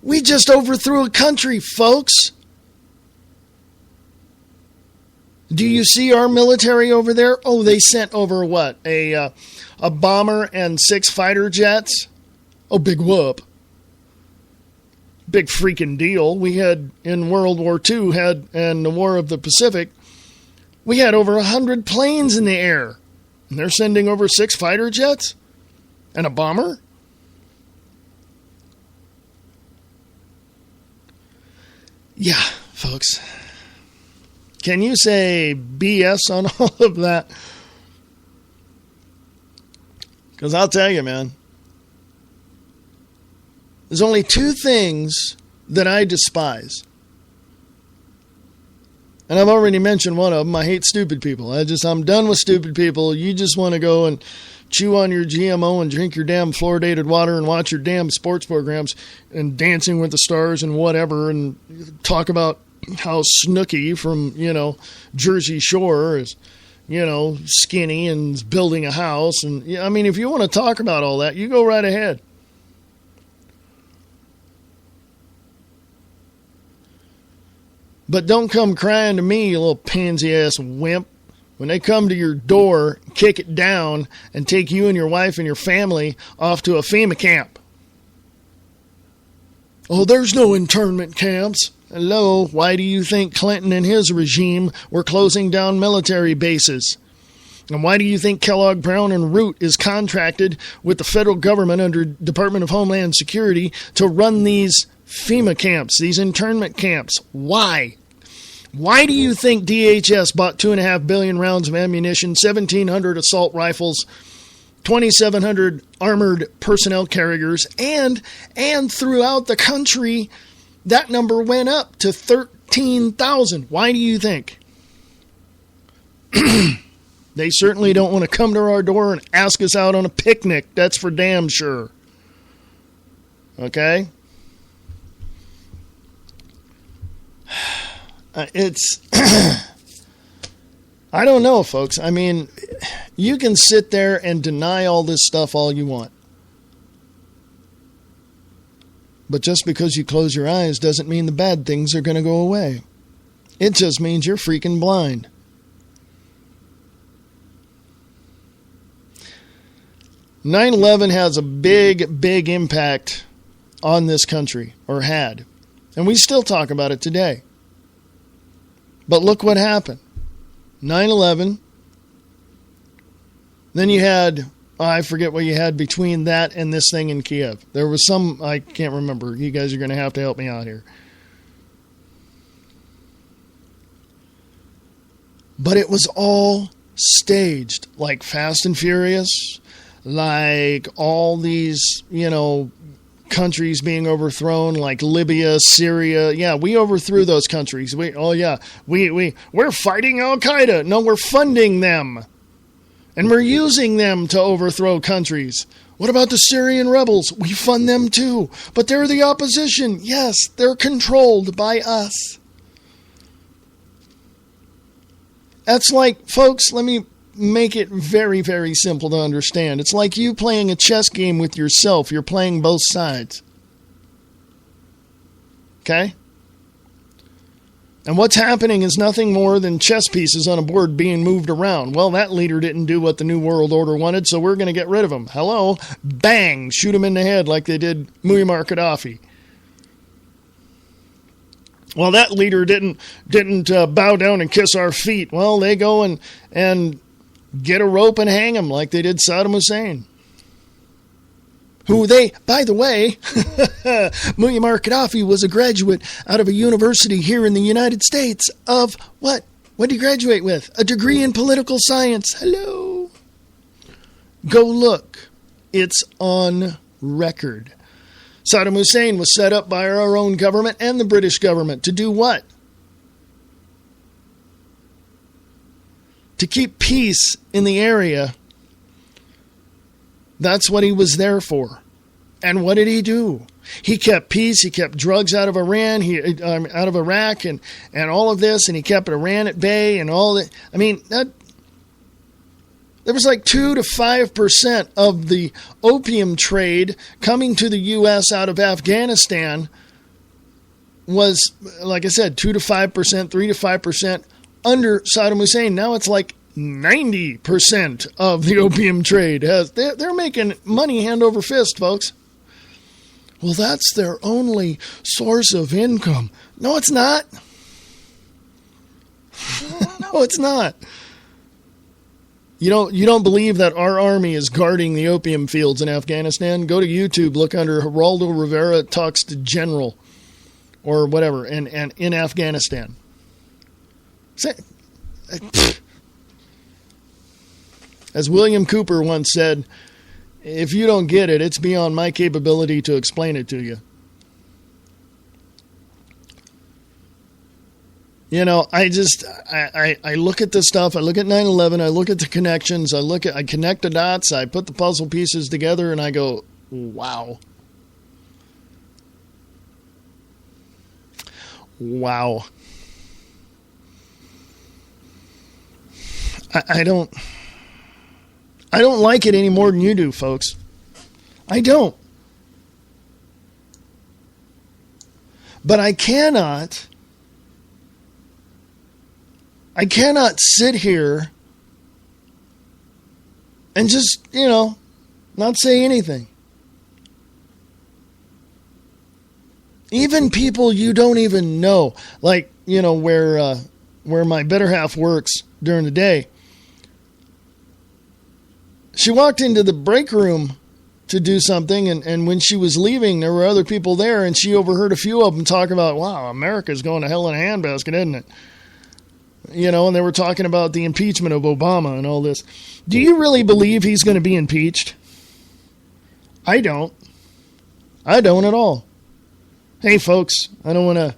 We just overthrew a country, folks. Do you see our military over there? Oh, they sent over what? A bomber and 6 fighter jets? Oh, big whoop. Big freaking deal. We had, in World War II, and the War of the Pacific, we had over 100 planes in the air. And they're sending over 6 fighter jets? And a bomber? Yeah, folks. Can you say BS on all of that? Because I'll tell you, man. There's only 2 things that I despise. And I've already mentioned one of them. I hate stupid people. I'm done with stupid people. You just want to go and chew on your GMO and drink your damn fluoridated water and watch your damn sports programs and Dancing with the Stars and whatever, and talk about how Snooki from, Jersey Shore is, skinny and is building a house. And I mean, if you want to talk about all that, you go right ahead. But don't come crying to me, you little pansy-ass wimp. When they come to your door, kick it down, and take you and your wife and your family off to a FEMA camp. Oh, there's no internment camps. Hello, why do you think Clinton and his regime were closing down military bases? And why do you think Kellogg, Brown, and Root is contracted with the federal government under Department of Homeland Security to run these FEMA camps, these internment camps? Why? Why do you think DHS bought 2.5 billion rounds of ammunition, 1,700 assault rifles, 2,700 armored personnel carriers, and throughout the country, that number went up to 13,000? Why do you think? They certainly don't want to come to our door and ask us out on a picnic. That's for damn sure. Okay? It's, I don't know, folks. I mean, you can sit there and deny all this stuff all you want. But just because you close your eyes doesn't mean the bad things are going to go away. It just means you're freaking blind. "9/11 has a big, big impact on this country, or had. And we still talk about it today. But look what happened. 9/11. Then you had, I forget what you had between that and this thing in Kiev. There was some, I can't remember. You guys are going to have to help me out here. But it was all staged, like Fast and Furious, like all these, countries being overthrown, like Libya, Syria. Yeah, we overthrew those countries. We're fighting Al-Qaeda. No, we're funding them. And we're using them to overthrow countries. What about the Syrian rebels? We fund them too. But they're the opposition. Yes, they're controlled by us. That's like, folks, let me make it very, very simple to understand. It's like you playing a chess game with yourself. You're playing both sides. Okay? And what's happening is nothing more than chess pieces on a board being moved around. Well, that leader didn't do what the New World Order wanted, so we're going to get rid of him. Hello? Bang! Shoot him in the head like they did Muammar Gaddafi. Well, that leader didn't bow down and kiss our feet. Well, they go and get a rope and hang him like they did Saddam Hussein. Who they, by the way, Muammar Gaddafi was a graduate out of a university here in the United States of what? What did he graduate with? A degree in political science. Hello. Go look. It's on record. Saddam Hussein was set up by our own government and the British government to do what? To keep peace in the area. That's what he was there for. And what did he do? He kept peace. He kept drugs out of Iran, out of Iraq, and all of this, and he kept Iran at bay and all that. I mean, there was like 2 to 5% of the opium trade coming to the U.S. out of Afghanistan was, like I said, 2 to 5%, 3 to 5% under Saddam Hussein. Now it's like 90% of the opium trade they're making money hand over fist, folks. Well, that's their only source of income. No, it's not. No, it's not. You don't believe that our army is guarding the opium fields in Afghanistan? Go to YouTube, look under Geraldo Rivera talks to General or whatever, and in Afghanistan. As William Cooper once said, if you don't get it, it's beyond my capability to explain it to you. I look at this stuff. I look at 9/11. I look at the connections. I connect the dots. I put the puzzle pieces together, and I go, wow. Wow. I don't like it any more than you do, folks. I don't. But I cannot sit here and just, not say anything. Even people you don't even know, like, where my better half works during the day. She walked into the break room to do something, and when she was leaving, there were other people there, and she overheard a few of them talk about, wow, America's going to hell in a handbasket, isn't it? And they were talking about the impeachment of Obama and all this. Do you really believe he's going to be impeached? I don't. I don't at all. Hey, folks, I don't want to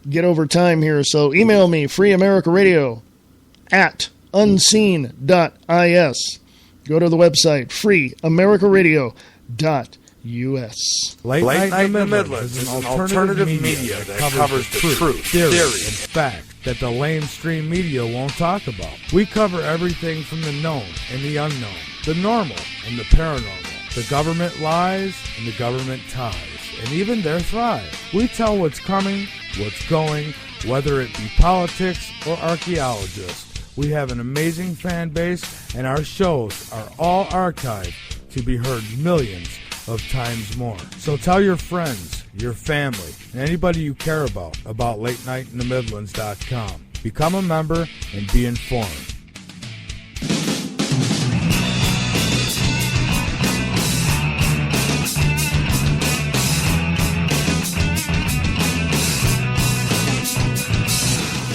get over time here, so email me, freeamericaradio@unseen.is. Go to the website, freeamericaradio.us. Late Night in the Midlands is an alternative media that covers the truth, theory, and fact that the mainstream media won't talk about. We cover everything from the known and the unknown, the normal and the paranormal, the government lies and the government ties, and even their thrive. We tell what's coming, what's going, whether it be politics or archaeologists. We have an amazing fan base, and our shows are all archived to be heard millions of times more. So tell your friends, your family, and anybody you care about LateNightInTheMidlands.com. Become a member and be informed.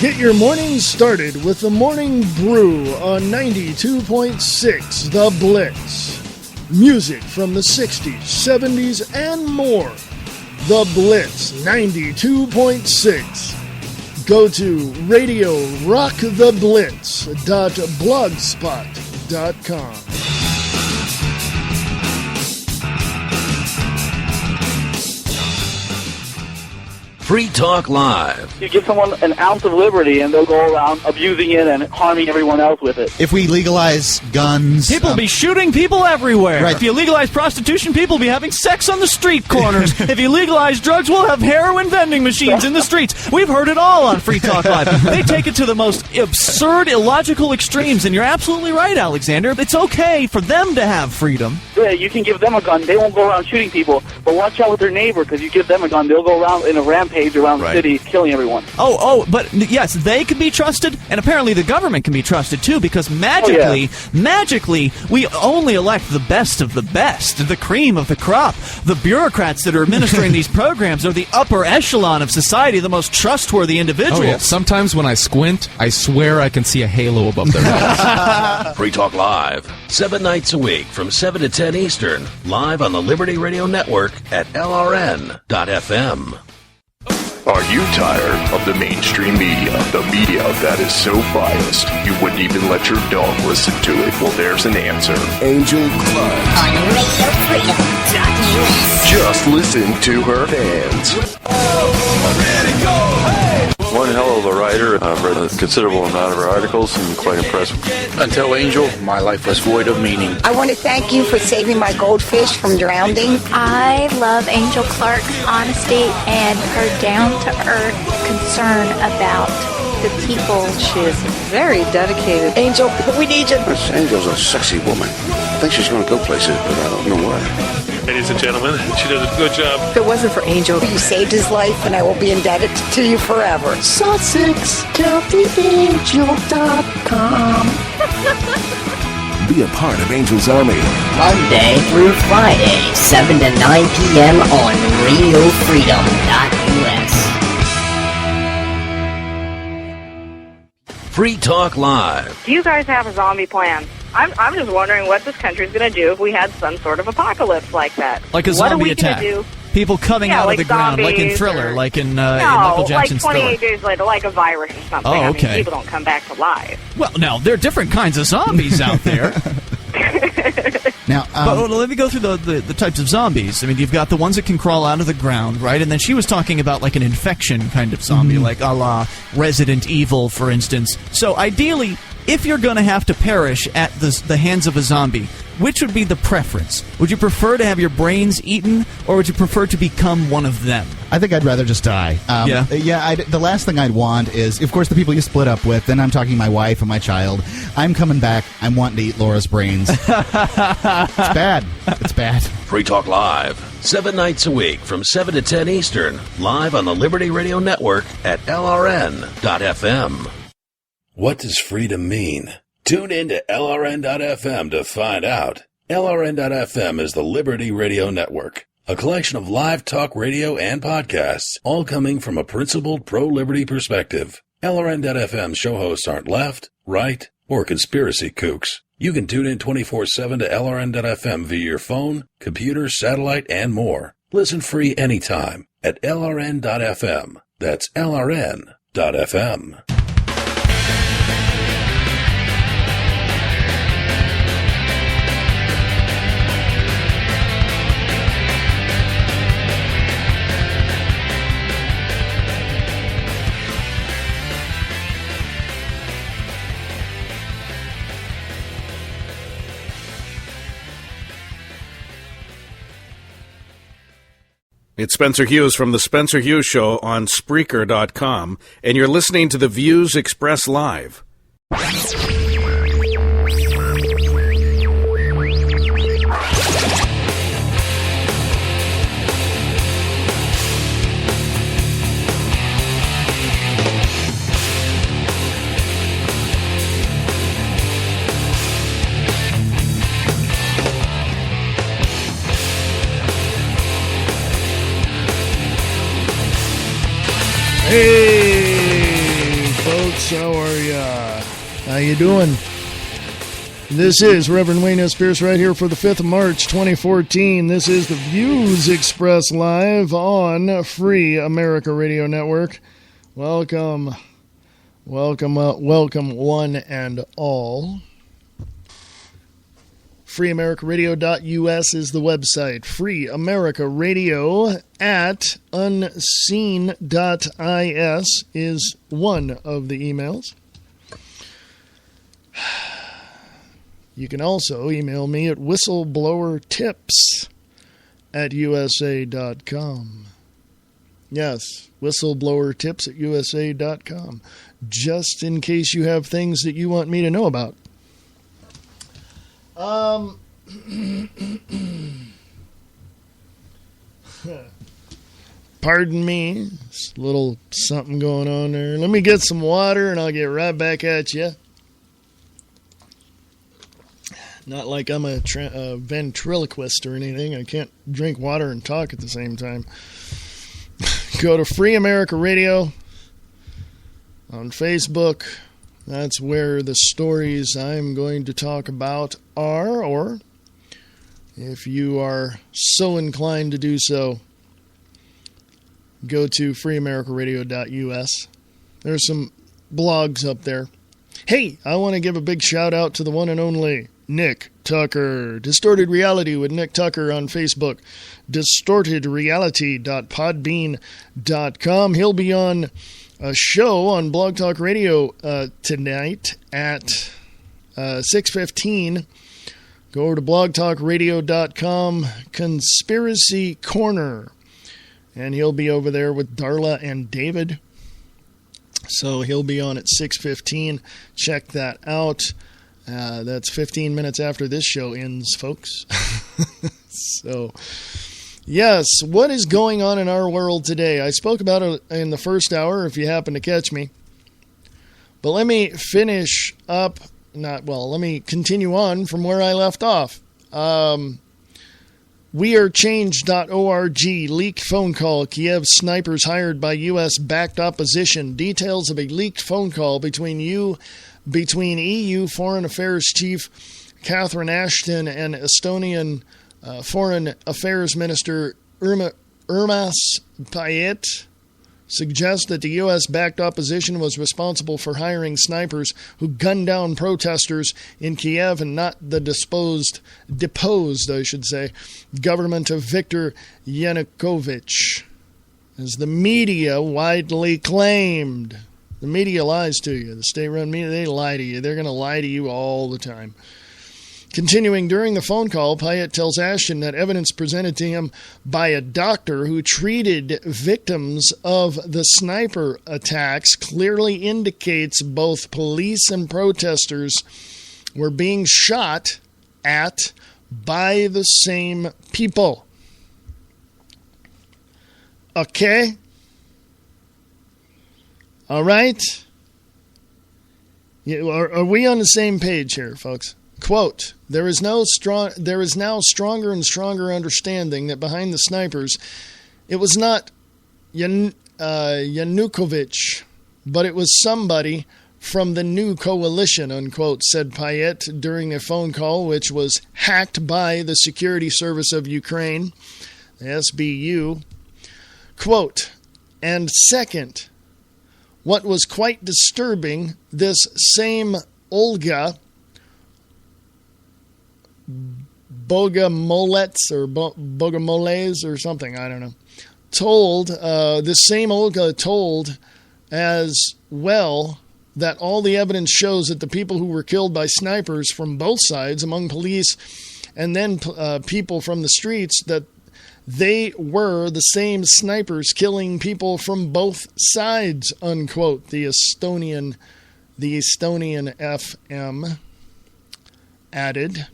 Get your morning started with the Morning Brew on 92.6 The Blitz. Music from the 60s, 70s, and more. The Blitz 92.6. Go to radiorocktheblitz.blogspot.com. Free Talk Live. You give someone an ounce of liberty and they'll go around abusing it and harming everyone else with it. If we legalize guns... People will be shooting people everywhere. Right. If you legalize prostitution, people will be having sex on the street corners. If you legalize drugs, we'll have heroin vending machines in the streets. We've heard it all on Free Talk Live. They take it to the most absurd, illogical extremes, and you're absolutely right, Alexander. It's okay for them to have freedom. Yeah, you can give them a gun. They won't go around shooting people. But watch out with their neighbor, because you give them a gun, they'll go around in a rampage around the city, killing everyone. But yes, they can be trusted, and apparently the government can be trusted too, because magically, we only elect the best of the best, the cream of the crop. The bureaucrats that are administering these programs are the upper echelon of society, the most trustworthy individuals. Oh, yeah. Sometimes when I squint, I swear I can see a halo above their heads. Free Talk Live, 7 nights a week from 7 to 10 Eastern, live on the Liberty Radio Network at LRN.FM. Are you tired of the mainstream media? The media that is so biased, you wouldn't even let your dog listen to it? Well, there's an answer. Angel Clark. On RadioFreedom.us. Just listen to her fans. One hell of a writer. I've read a considerable amount of her articles and quite impressed. Until Angel, my life was void of meaning. I want to thank you for saving my goldfish from drowning. I love Angel Clark's honesty and her down-to-earth concern about the people. She is very dedicated. Angel, we need you. This Angel's a sexy woman. I think she's going to go places, but I don't know where. Ladies and gentlemen, she does a good job. If it wasn't for Angel, you saved his life, and I will be indebted to you forever. SussexCountyAngel.com. Be a part of Angel's Army. Monday through Friday, 7 to 9 p.m. on RadioFreedom.us. Free Talk Live. Do you guys have a zombie plan? I'm just wondering what this country's going to do if we had some sort of apocalypse like that. Like a zombie attack. Do? People coming out of the ground, like in Thriller, like in Michael Jackson's like 28 Thriller. days later, like a virus or something. Oh, okay. I mean, people don't come back to life. Well, now, there are different kinds of zombies out there. Now, but let me go through the types of zombies. I mean, you've got the ones that can crawl out of the ground, right? And then she was talking about like an infection kind of zombie, like a la Resident Evil, for instance. So ideally, if you're going to have to perish at the hands of a zombie, which would be the preference? Would you prefer to have your brains eaten, or would you prefer to become one of them? I think I'd rather just die. The last thing I'd want is, of course, the people you split up with. Then I'm talking my wife and my child. I'm coming back. I'm wanting to eat Laura's brains. It's bad. It's bad. Free Talk Live, 7 nights a week from 7 to 10 Eastern, live on the Liberty Radio Network at LRN.FM. What does freedom mean? Tune in to LRN.FM to find out. LRN.FM is the Liberty Radio Network, a collection of live talk radio and podcasts, all coming from a principled pro-liberty perspective. LRN.FM show hosts aren't left, right, or conspiracy kooks. You can tune in 24/7 to LRN.FM via your phone, computer, satellite, and more. Listen free anytime at LRN.FM. That's LRN.FM. It's Spencer Hughes from The Spencer Hughes Show on Spreaker.com, and you're listening to The Views Expressed Live. Hey, folks, how are ya? How you doing? This is Reverend Wayne S. Pierce right here for the 5th of March, 2014. This is the Views Express Live on Free America Radio Network. Welcome, welcome one and all. FreeAmericaRadio.us is the website. FreeAmericaRadio at unseen.is is one of the emails. You can also email me at whistleblowertips@usa.com. Yes, whistleblowertips@usa.com. Just in case you have things that you want me to know about. Pardon me, it's a little something going on there. Let me get some water and I'll get right back at you. Not like I'm a ventriloquist or anything. I can't drink water and talk at the same time. Go to Free America Radio on Facebook. That's where the stories I'm going to talk about are, or if you are so inclined to do so, go to freeamericaradio.us. There's some blogs up there. Hey, I want to give a big shout out to the one and only Nick Tucker. Distorted Reality with Nick Tucker on Facebook. distortedreality.podbean.com. He'll be on a show on Blog Talk Radio tonight at 6:15. Go over to blogtalkradio.com, Conspiracy Corner. And he'll be over there with Darla and David. So he'll be on at 6:15. Check that out. That's 15 minutes after this show ends, folks. So, yes, what is going on in our world today? I spoke about it in the first hour, if you happen to catch me. But let me finish up, let me continue on from where I left off. WeAreChange.org, leaked phone call, Kiev snipers hired by U.S.-backed opposition. Details of a leaked phone call between EU Foreign Affairs Chief Catherine Ashton and Estonian Foreign Affairs Minister Urmas Paet suggests that the U.S.-backed opposition was responsible for hiring snipers who gunned down protesters in Kiev and not the deposed, government of Viktor Yanukovych, as the media widely claimed. The media lies to you. The state-run media, they lie to you. They're going to lie to you all the time. Continuing during the phone call, Payet tells Ashton that evidence presented to him by a doctor who treated victims of the sniper attacks clearly indicates both police and protesters were being shot at by the same people. Okay? All right? Are we on the same page here, folks? Quote, there is now stronger and stronger understanding that behind the snipers, it was not Yanukovych, but it was somebody from the new coalition, unquote, said Payet during a phone call which was hacked by the Security Service of Ukraine, the SBU. Quote, and second, what was quite disturbing, this same Olga Bogomolets or Bogomoles or something, I don't know, this same Olga told as well that all the evidence shows that the people who were killed by snipers from both sides, among police and then people from the streets, that they were the same snipers killing people from both sides, unquote, the Estonian FM added.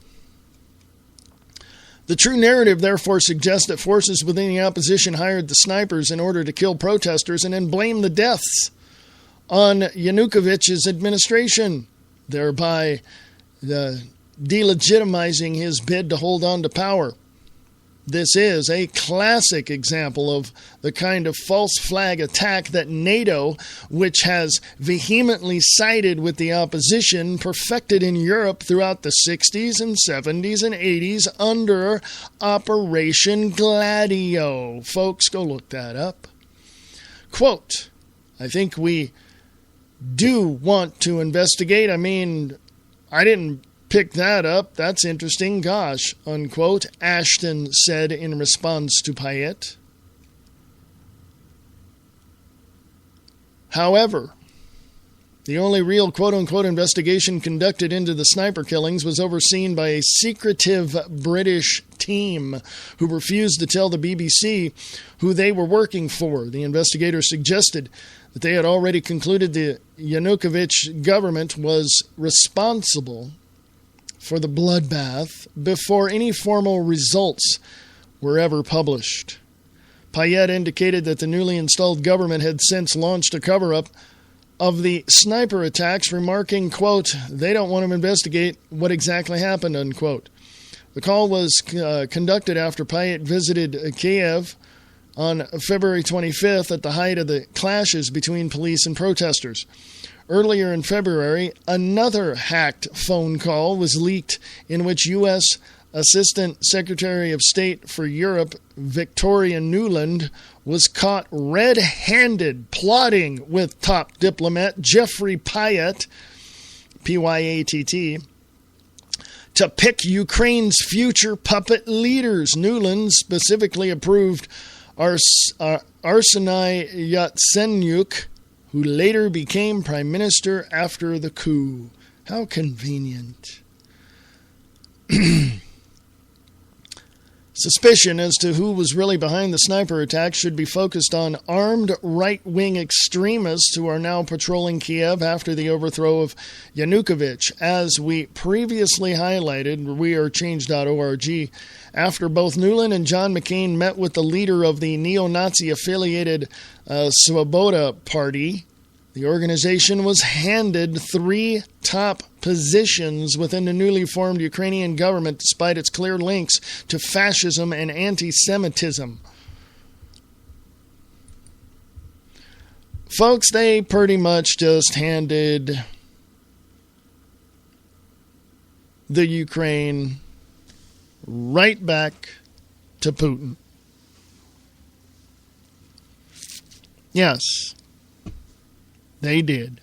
The true narrative, therefore, suggests that forces within the opposition hired the snipers in order to kill protesters and then blame the deaths on Yanukovych's administration, thereby delegitimizing his bid to hold on to power. This is a classic example of the kind of false flag attack that NATO, which has vehemently sided with the opposition, perfected in Europe throughout the 60s and 70s and 80s under Operation Gladio. Folks, go look that up. Quote, I think we do want to investigate. I mean, I didn't pick that up. That's interesting. Gosh, unquote, Ashton said in response to Payet. However, the only real quote-unquote investigation conducted into the sniper killings was overseen by a secretive British team who refused to tell the BBC who they were working for. The investigators suggested that they had already concluded the Yanukovych government was responsible for the bloodbath before any formal results were ever published. Payet indicated that the newly installed government had since launched a cover-up of the sniper attacks, remarking, quote, they don't want to investigate what exactly happened, unquote. The call was conducted after Payet visited Kiev on February 25th at the height of the clashes between police and protesters. Earlier in February, another hacked phone call was leaked in which U.S. Assistant Secretary of State for Europe, Victoria Nuland, was caught red-handed plotting with top diplomat Jeffrey Payet, P-Y-A-T-T, to pick Ukraine's future puppet leaders. Nuland specifically approved Arseniy Yatsenyuk, who later became prime minister after the coup. How convenient. Suspicion as to who was really behind the sniper attack should be focused on armed right-wing extremists who are now patrolling Kiev after the overthrow of Yanukovych. As we previously highlighted, wearechange.org, after both Nuland and John McCain met with the leader of the neo-Nazi-affiliated Svoboda Party, the organization was handed 3 top positions within the newly formed Ukrainian government despite its clear links to fascism and anti-Semitism. Folks, they pretty much just handed the Ukraine right back to Putin. Yes, they did.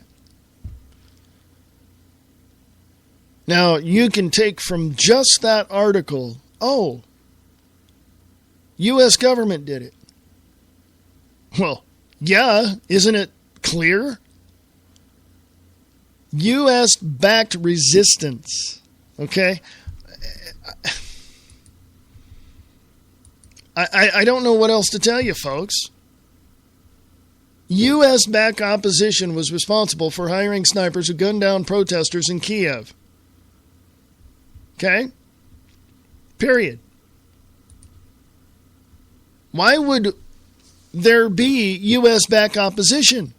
Now, you can take from just that article, oh, U.S. government did it. Well, yeah, isn't it clear? U.S.-backed resistance, okay? I don't know what else to tell you, folks. U.S.-backed opposition was responsible for hiring snipers who gunned down protesters in Kiev. Okay? Period. Why would there be U.S.-backed opposition?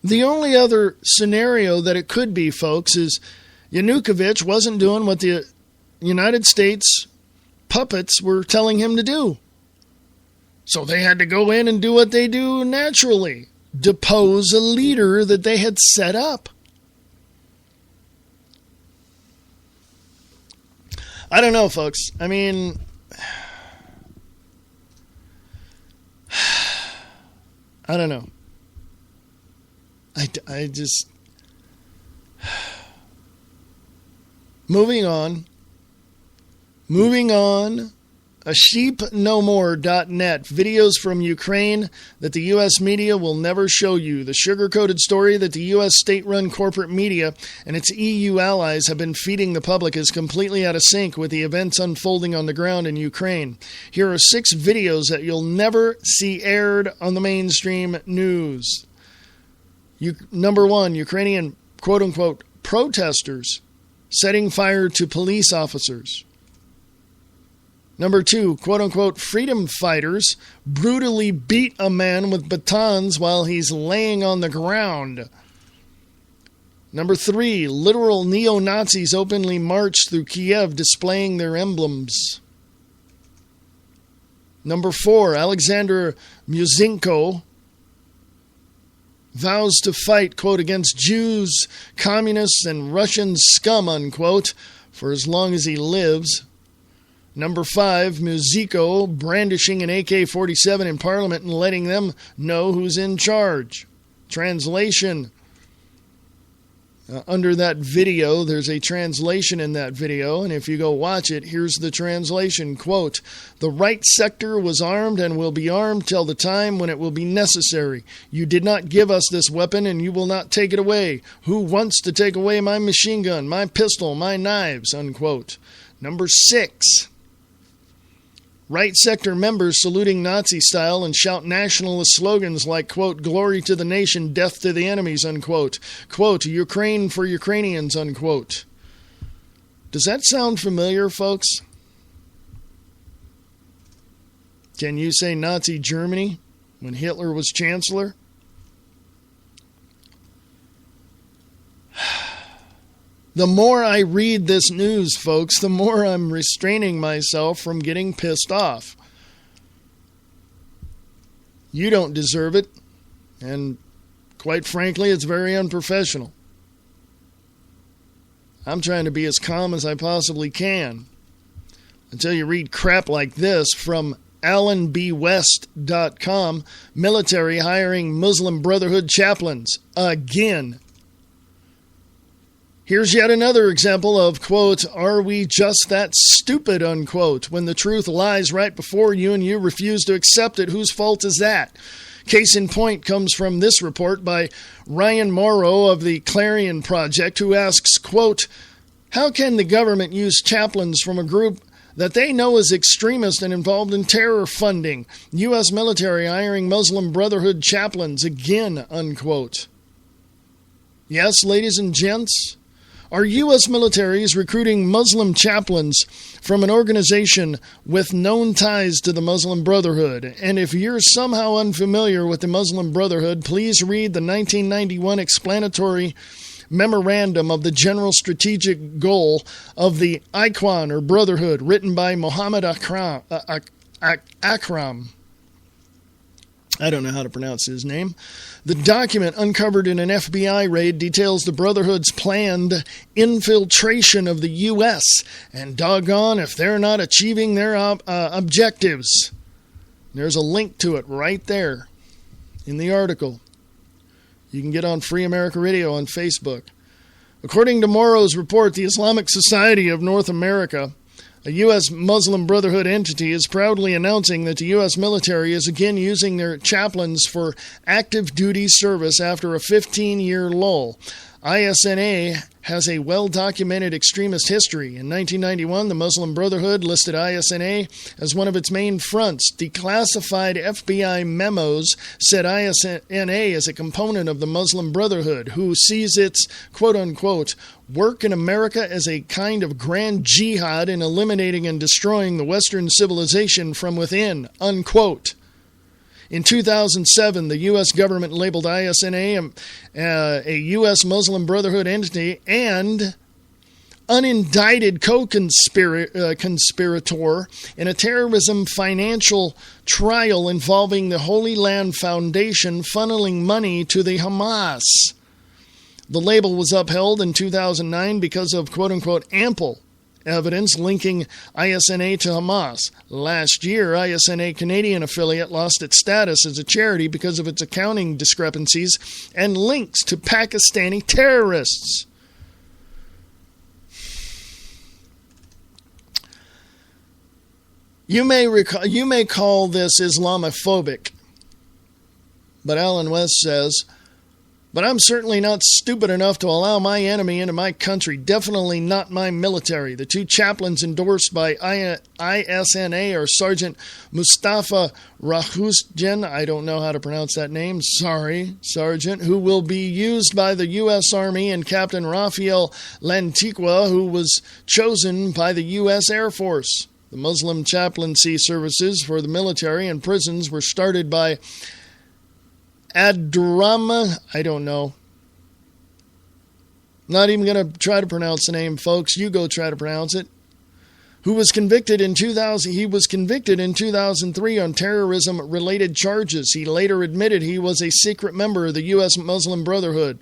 The only other scenario that it could be, folks, is Yanukovych wasn't doing what the United States puppets were telling him to do. So they had to go in and do what they do naturally, depose a leader that they had set up. I don't know, folks. I mean, I don't know. I just... Moving on. sheepnomore.net. Videos from Ukraine that the U.S. media will never show you. The sugar-coated story that the U.S. state-run corporate media and its EU allies have been feeding the public is completely out of sync with the events unfolding on the ground in Ukraine. Here are 6 videos that you'll never see aired on the mainstream news. Number 1, Ukrainian quote-unquote protesters setting fire to police officers. Number 2, quote-unquote freedom fighters brutally beat a man with batons while he's laying on the ground. Number 3, literal neo-Nazis openly marched through Kiev displaying their emblems. Number 4, Alexander Muzinko vows to fight, quote, against Jews, communists, and Russian scum, unquote, for as long as he lives. Number 5, Muzinko brandishing an AK-47 in Parliament and letting them know who's in charge. Translation. Under that video, there's a translation in that video, and if you go watch it, here's the translation. Quote, "The right sector was armed and will be armed till the time when it will be necessary. You did not give us this weapon, and you will not take it away. Who wants to take away my machine gun, my pistol, my knives?" Unquote. Number 6. Right sector members saluting Nazi style and shout nationalist slogans like, quote, "Glory to the nation, death to the enemies," unquote. Quote, "Ukraine for Ukrainians," unquote. Does that sound familiar, folks? Can you say Nazi Germany when Hitler was chancellor? The more I read this news, folks, the more I'm restraining myself from getting pissed off. You don't deserve it, and quite frankly, it's very unprofessional. I'm trying to be as calm as I possibly can until you read crap like this from AlanBWest.com, military hiring Muslim Brotherhood chaplains again. Here's yet another example of, quote, "Are we just that stupid," unquote, when the truth lies right before you and you refuse to accept it. Whose fault is that? Case in point comes from this report by Ryan Morrow of the Clarion Project, who asks, quote, "How can the government use chaplains from a group that they know is extremist and involved in terror funding? U.S. military hiring Muslim Brotherhood chaplains again," unquote. Yes, ladies and gents, our U.S. military is recruiting Muslim chaplains from an organization with known ties to the Muslim Brotherhood. And if you're somehow unfamiliar with the Muslim Brotherhood, please read the 1991 explanatory memorandum of the general strategic goal of the Ikhwan, or Brotherhood, written by Muhammad Akram. I don't know how to pronounce his name. The document, uncovered in an FBI raid, details the Brotherhood's planned infiltration of the U.S. and doggone if they're not achieving their objectives. There's a link to it right there in the article. You can get on Free America Radio on Facebook. According to Morrow's report, the Islamic Society of North America, a U.S. Muslim Brotherhood entity, is proudly announcing that the U.S. military is again using their chaplains for active duty service after a 15-year lull. ISNA has a well-documented extremist history. In 1991, the Muslim Brotherhood listed ISNA as one of its main fronts. Declassified FBI memos said ISNA is a component of the Muslim Brotherhood, who sees its, quote-unquote, work in America as a kind of grand jihad in eliminating and destroying the Western civilization from within, unquote. In 2007, the U.S. government labeled ISNA a U.S. Muslim Brotherhood entity and unindicted co-conspirator in a terrorism financial trial involving the Holy Land Foundation funneling money to the Hamas. The label was upheld in 2009 because of, quote-unquote, ample evidence linking ISNA to Hamas. Last year, ISNA Canadian affiliate lost its status as a charity because of its accounting discrepancies and links to Pakistani terrorists. You may call this Islamophobic, but Alan West says, "But I'm certainly not stupid enough to allow my enemy into my country, definitely not my military." The two chaplains endorsed by ISNA are Sergeant Mustafa Rahusjan, I don't know how to pronounce that name, sorry, Sergeant, who will be used by the U.S. Army, and Captain Rafael Lantiqua, who was chosen by the U.S. Air Force. The Muslim chaplaincy services for the military and prisons were started by Adram, I don't know. Not even going to try to pronounce the name, folks. You go try to pronounce it. Who was convicted in 2000? He was convicted in 2003 on terrorism-related charges. He later admitted he was a secret member of the U.S. Muslim Brotherhood.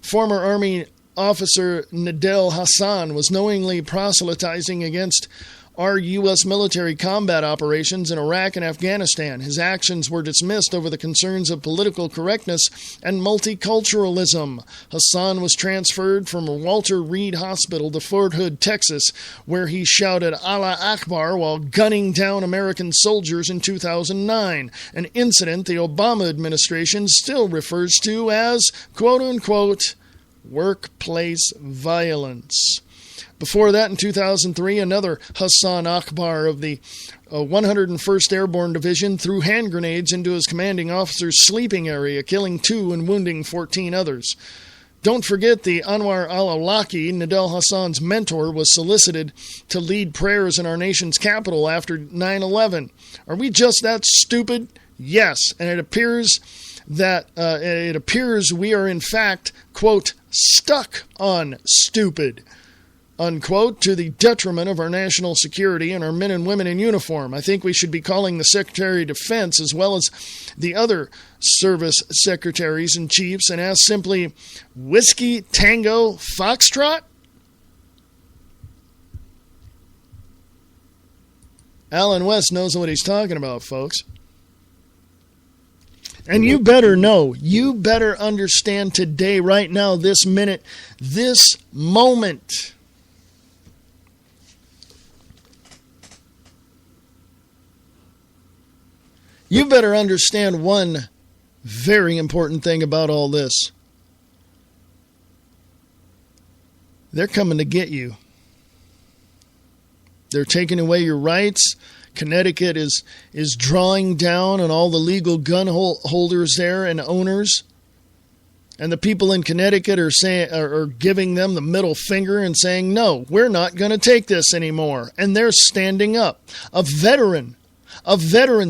Former Army officer Nadel Hassan was knowingly proselytizing against our U.S. military combat operations in Iraq and Afghanistan. His actions were dismissed over the concerns of political correctness and multiculturalism. Hassan was transferred from Walter Reed Hospital to Fort Hood, Texas, where he shouted Allah Akbar while gunning down American soldiers in 2009, an incident the Obama administration still refers to as, quote-unquote, workplace violence. Before that, in 2003, another Hassan Akbar of the 101st Airborne Division threw hand grenades into his commanding officer's sleeping area, killing 2 and wounding 14 others. Don't forget the Anwar al-Awlaki, Nadel Hassan's mentor, was solicited to lead prayers in our nation's capital after 9/11. Are we just that stupid? Yes, and it appears we are in fact, quote, stuck on stupid, unquote, to the detriment of our national security and our men and women in uniform. I think we should be calling the Secretary of Defense as well as the other service secretaries and chiefs and ask simply, Whiskey Tango Foxtrot? Alan West knows what he's talking about, folks. And you better know, you better understand today, right now, this minute, this moment. You better understand one very important thing about all this. They're coming to get you. They're taking away your rights. Connecticut is drawing down on all the legal gun holders there and owners. And the people in Connecticut are giving them the middle finger and saying, no, we're not going to take this anymore. And they're standing up. A veteran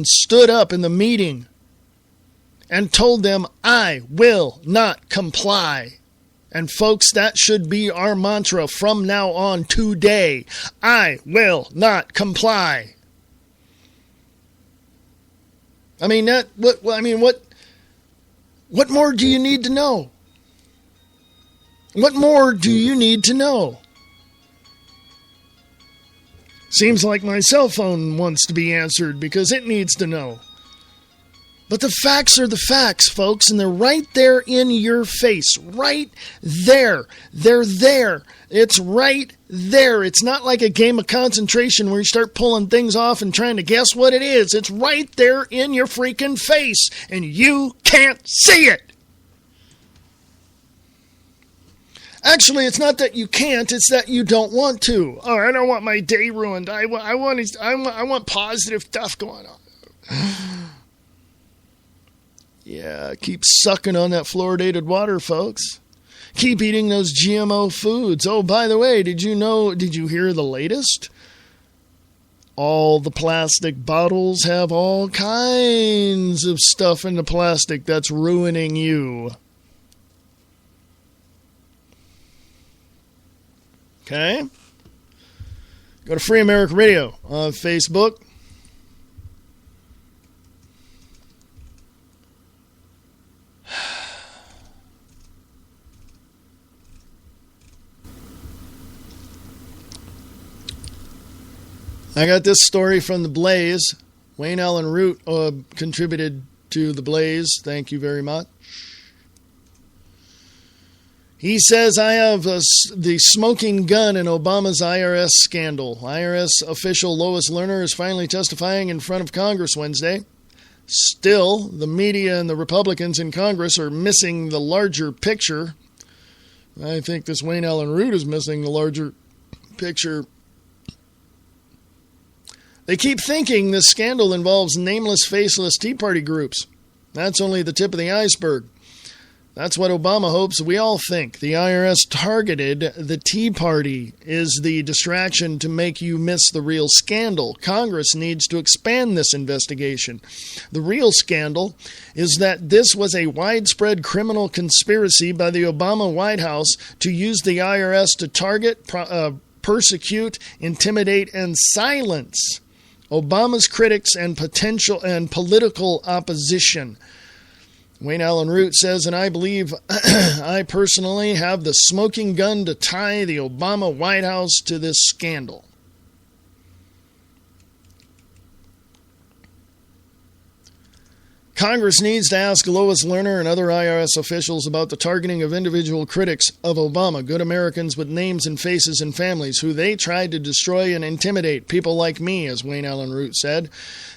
stood up in the meeting and told them, I will not comply. And folks, that should be our mantra from now on today. I will not comply. I mean, what more do you need to know? What more do you need to know? Seems like my cell phone wants to be answered because it needs to know. But the facts are the facts, folks, and they're right there in your face. Right there. They're there. It's right there. It's not like a game of concentration where you start pulling things off and trying to guess what it is. It's right there in your freaking face, and you can't see it. Actually, it's not that you can't, it's that you don't want to. Oh, I don't want my day ruined. I want positive stuff going on. Yeah, keep sucking on that fluoridated water, folks. Keep eating those GMO foods. Oh, by the way, did you hear the latest? All the plastic bottles have all kinds of stuff in the plastic that's ruining you. Okay? Go to Free America Radio on Facebook. I got this story from The Blaze. Wayne Allen Root contributed to The Blaze. Thank you very much. He says, I have the smoking gun in Obama's IRS scandal. IRS official Lois Lerner is finally testifying in front of Congress Wednesday. Still, the media and the Republicans in Congress are missing the larger picture. I think this Wayne Allen Root is missing the larger picture. They keep thinking this scandal involves nameless, faceless Tea Party groups. That's only the tip of the iceberg. That's what Obama hopes we all think. The IRS targeted the Tea Party is the distraction to make you miss the real scandal. Congress needs to expand this investigation. The real scandal is that this was a widespread criminal conspiracy by the Obama White House to use the IRS to target, persecute, intimidate, and silence Obama's critics and potential and political opposition. Wayne Allen Root says, and I believe I personally have the smoking gun to tie the Obama White House to this scandal. Congress needs to ask Lois Lerner and other IRS officials about the targeting of individual critics of Obama, good Americans with names and faces and families, who they tried to destroy and intimidate, people like me, as Wayne Allen Root said.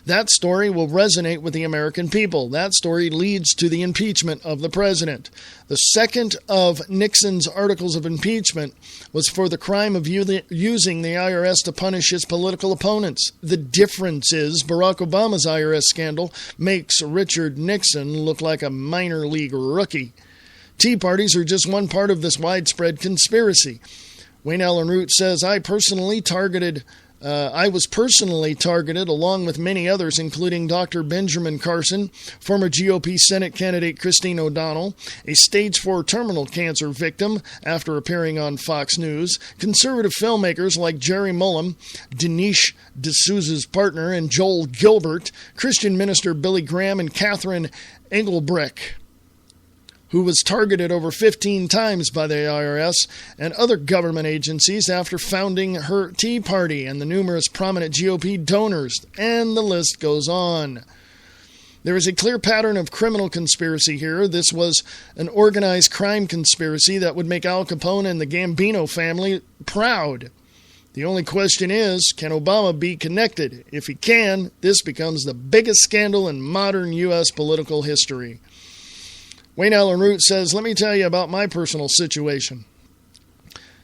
That story will resonate with the American people. That story leads to the impeachment of the president. The second of Nixon's articles of impeachment was for the crime of using the IRS to punish his political opponents. The difference is Barack Obama's IRS scandal makes Richard Nixon look like a minor league rookie. Tea parties are just one part of this widespread conspiracy. Wayne Allen Root says, I was personally targeted, along with many others, including Dr. Benjamin Carson, former GOP Senate candidate Christine O'Donnell, a stage 4 terminal cancer victim after appearing on Fox News, conservative filmmakers like Jerry Mullen, Dinesh D'Souza's partner, and Joel Gilbert, Christian minister Billy Graham, and Catherine Engelbrecht, who was targeted over 15 times by the IRS and other government agencies after founding her Tea Party, and the numerous prominent GOP donors, and the list goes on. There is a clear pattern of criminal conspiracy here. This was an organized crime conspiracy that would make Al Capone and the Gambino family proud. The only question is, can Obama be connected? If he can, this becomes the biggest scandal in modern U.S. political history. Wayne Allen Root says, let me tell you about my personal situation.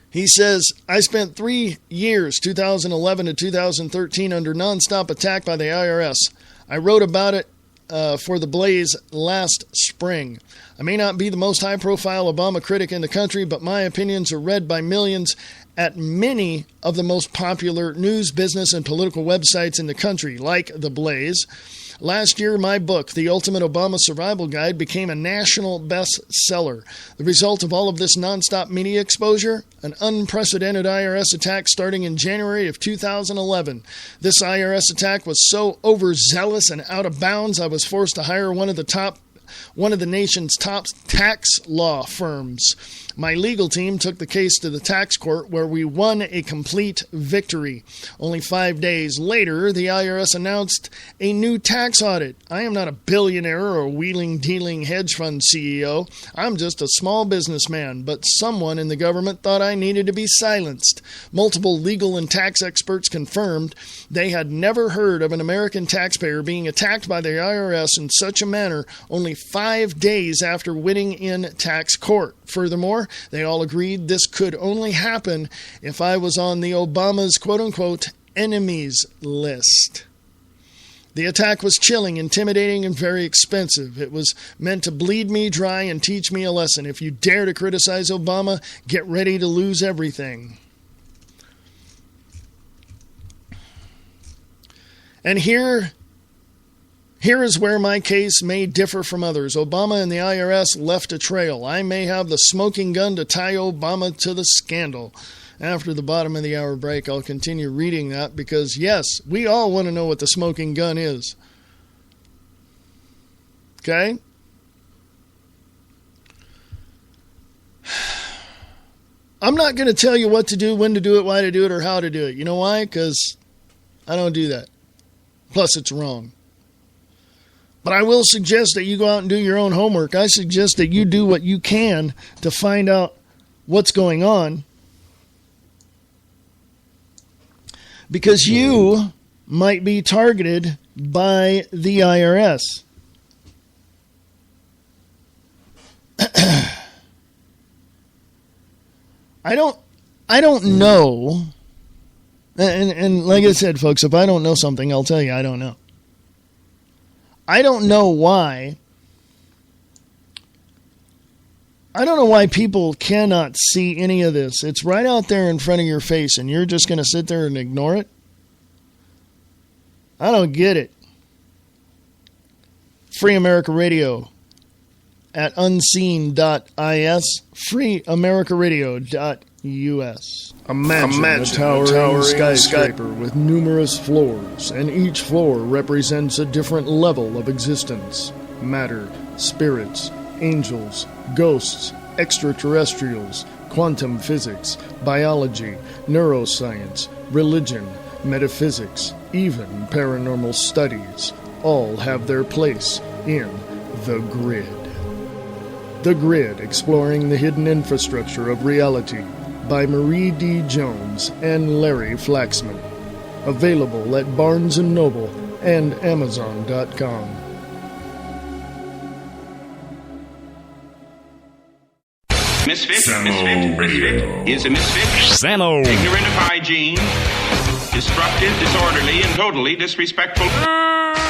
He says, I spent 3 years, 2011 to 2013, under nonstop attack by the IRS. I wrote about it for The Blaze last spring. I may not be the most high-profile Obama critic in the country, but my opinions are read by millions at many of the most popular news, business, and political websites in the country, like The Blaze. Last year, my book, The Ultimate Obama Survival Guide, became a national bestseller. The result of all of this nonstop media exposure? An unprecedented IRS attack starting in January of 2011. This IRS attack was so overzealous and out of bounds, I was forced to hire one of the nation's top tax law firms. My legal team took the case to the tax court, where we won a complete victory. Only 5 days later, the IRS announced a new tax audit. I am not a billionaire or a wheeling-dealing hedge fund CEO. I'm just a small businessman, but someone in the government thought I needed to be silenced. Multiple legal and tax experts confirmed they had never heard of an American taxpayer being attacked by the IRS in such a manner only 5 days after winning in tax court. Furthermore, they all agreed this could only happen if I was on the Obama's quote-unquote enemies list. The attack was chilling, intimidating, and very expensive. It was meant to bleed me dry and teach me a lesson. If you dare to criticize Obama, get ready to lose everything. And here is where my case may differ from others. Obama and the IRS left a trail. I may have the smoking gun to tie Obama to the scandal. After the bottom of the hour break, I'll continue reading that because, yes, we all want to know what the smoking gun is. Okay? I'm not going to tell you what to do, when to do it, why to do it, or how to do it. You know why? Because I don't do that. Plus, it's wrong. But I will suggest that you go out and do your own homework. I suggest that you do what you can to find out what's going on, because you might be targeted by the IRS. I don't know. And like I said, folks, if I don't know something, I'll tell you I don't know. I don't know why I don't know why people cannot see any of this. It's right out there in front of your face, and you're just going to sit there and ignore it? I don't get it. Free America Radio at unseen.is, freeamericaradio.us. Imagine a towering skyscraper with numerous floors, and each floor represents a different level of existence. Matter, spirits, angels, ghosts, extraterrestrials, quantum physics, biology, neuroscience, religion, metaphysics, even paranormal studies, all have their place in the grid. The Grid, Exploring the Hidden Infrastructure of Reality, by Marie D. Jones and Larry Flaxman. Available at Barnes & Noble and Amazon.com. Misfit is a misfit. Samo. Ignorant of hygiene, destructive, disorderly, and totally disrespectful.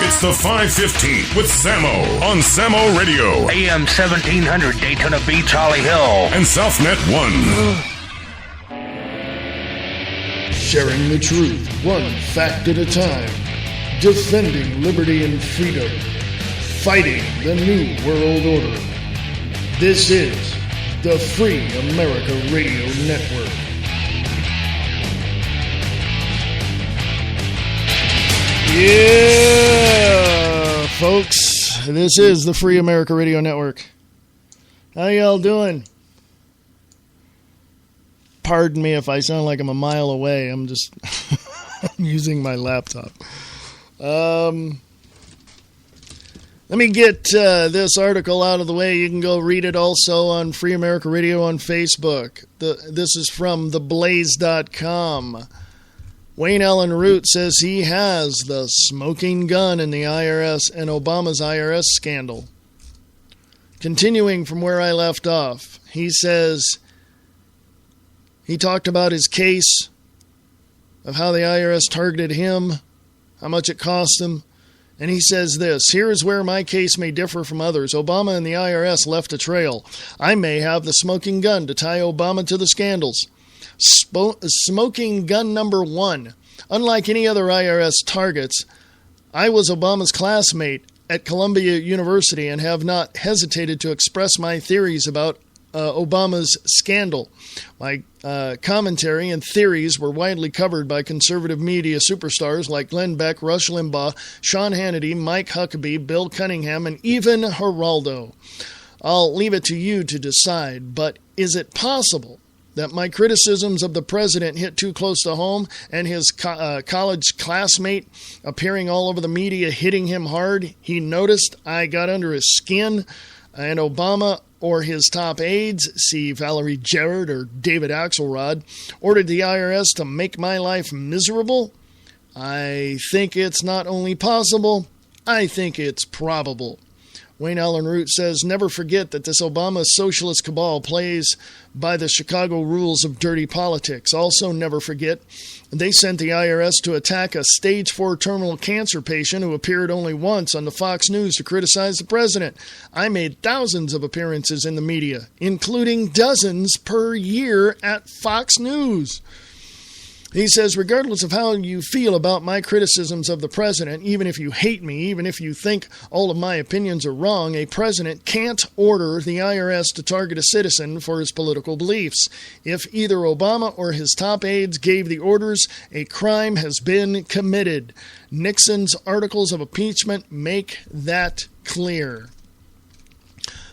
It's the 5:15 with Samo on Samo Radio. AM 1700 Daytona Beach, Holly Hill. And Southnet 1. Sharing the truth, one fact at a time. Defending liberty and freedom. Fighting the New World Order. This is the Free America Radio Network. Yeah, folks, this is the Free America Radio Network. How y'all doing? Pardon me if I sound like I'm a mile away. I'm just I'm using my laptop. Let me get this article out of the way. You can go read it also on Free America Radio on Facebook. This is from theblaze.com. Wayne Allen Root says he has the smoking gun in the IRS and Obama's IRS scandal. Continuing from where I left off, he says he talked about his case of how the IRS targeted him, how much it cost him. And he says this, here is where my case may differ from others. Obama and the IRS left a trail. I may have the smoking gun to tie Obama to the scandals. Smoking gun number one. Unlike any other IRS targets, I was Obama's classmate at Columbia University and have not hesitated to express my theories about Obama's scandal. My commentary and theories were widely covered by conservative media superstars like Glenn Beck, Rush Limbaugh, Sean Hannity, Mike Huckabee, Bill Cunningham, and even Geraldo. I'll leave it to you to decide, but is it possible that my criticisms of the president hit too close to home and his college classmate appearing all over the media hitting him hard? He noticed I got under his skin, and Obama or his top aides, see Valerie Jarrett or David Axelrod, ordered the IRS to make my life miserable? I think it's not only possible, I think it's probable. Wayne Allen Root says, never forget that this Obama socialist cabal plays by the Chicago rules of dirty politics. Also never forget, they sent the IRS to attack a stage 4 terminal cancer patient who appeared only once on the Fox News to criticize the president. I made thousands of appearances in the media, including dozens per year at Fox News. He says, regardless of how you feel about my criticisms of the president, even if you hate me, even if you think all of my opinions are wrong, a president can't order the IRS to target a citizen for his political beliefs. If either Obama or his top aides gave the orders, a crime has been committed. Nixon's articles of impeachment make that clear.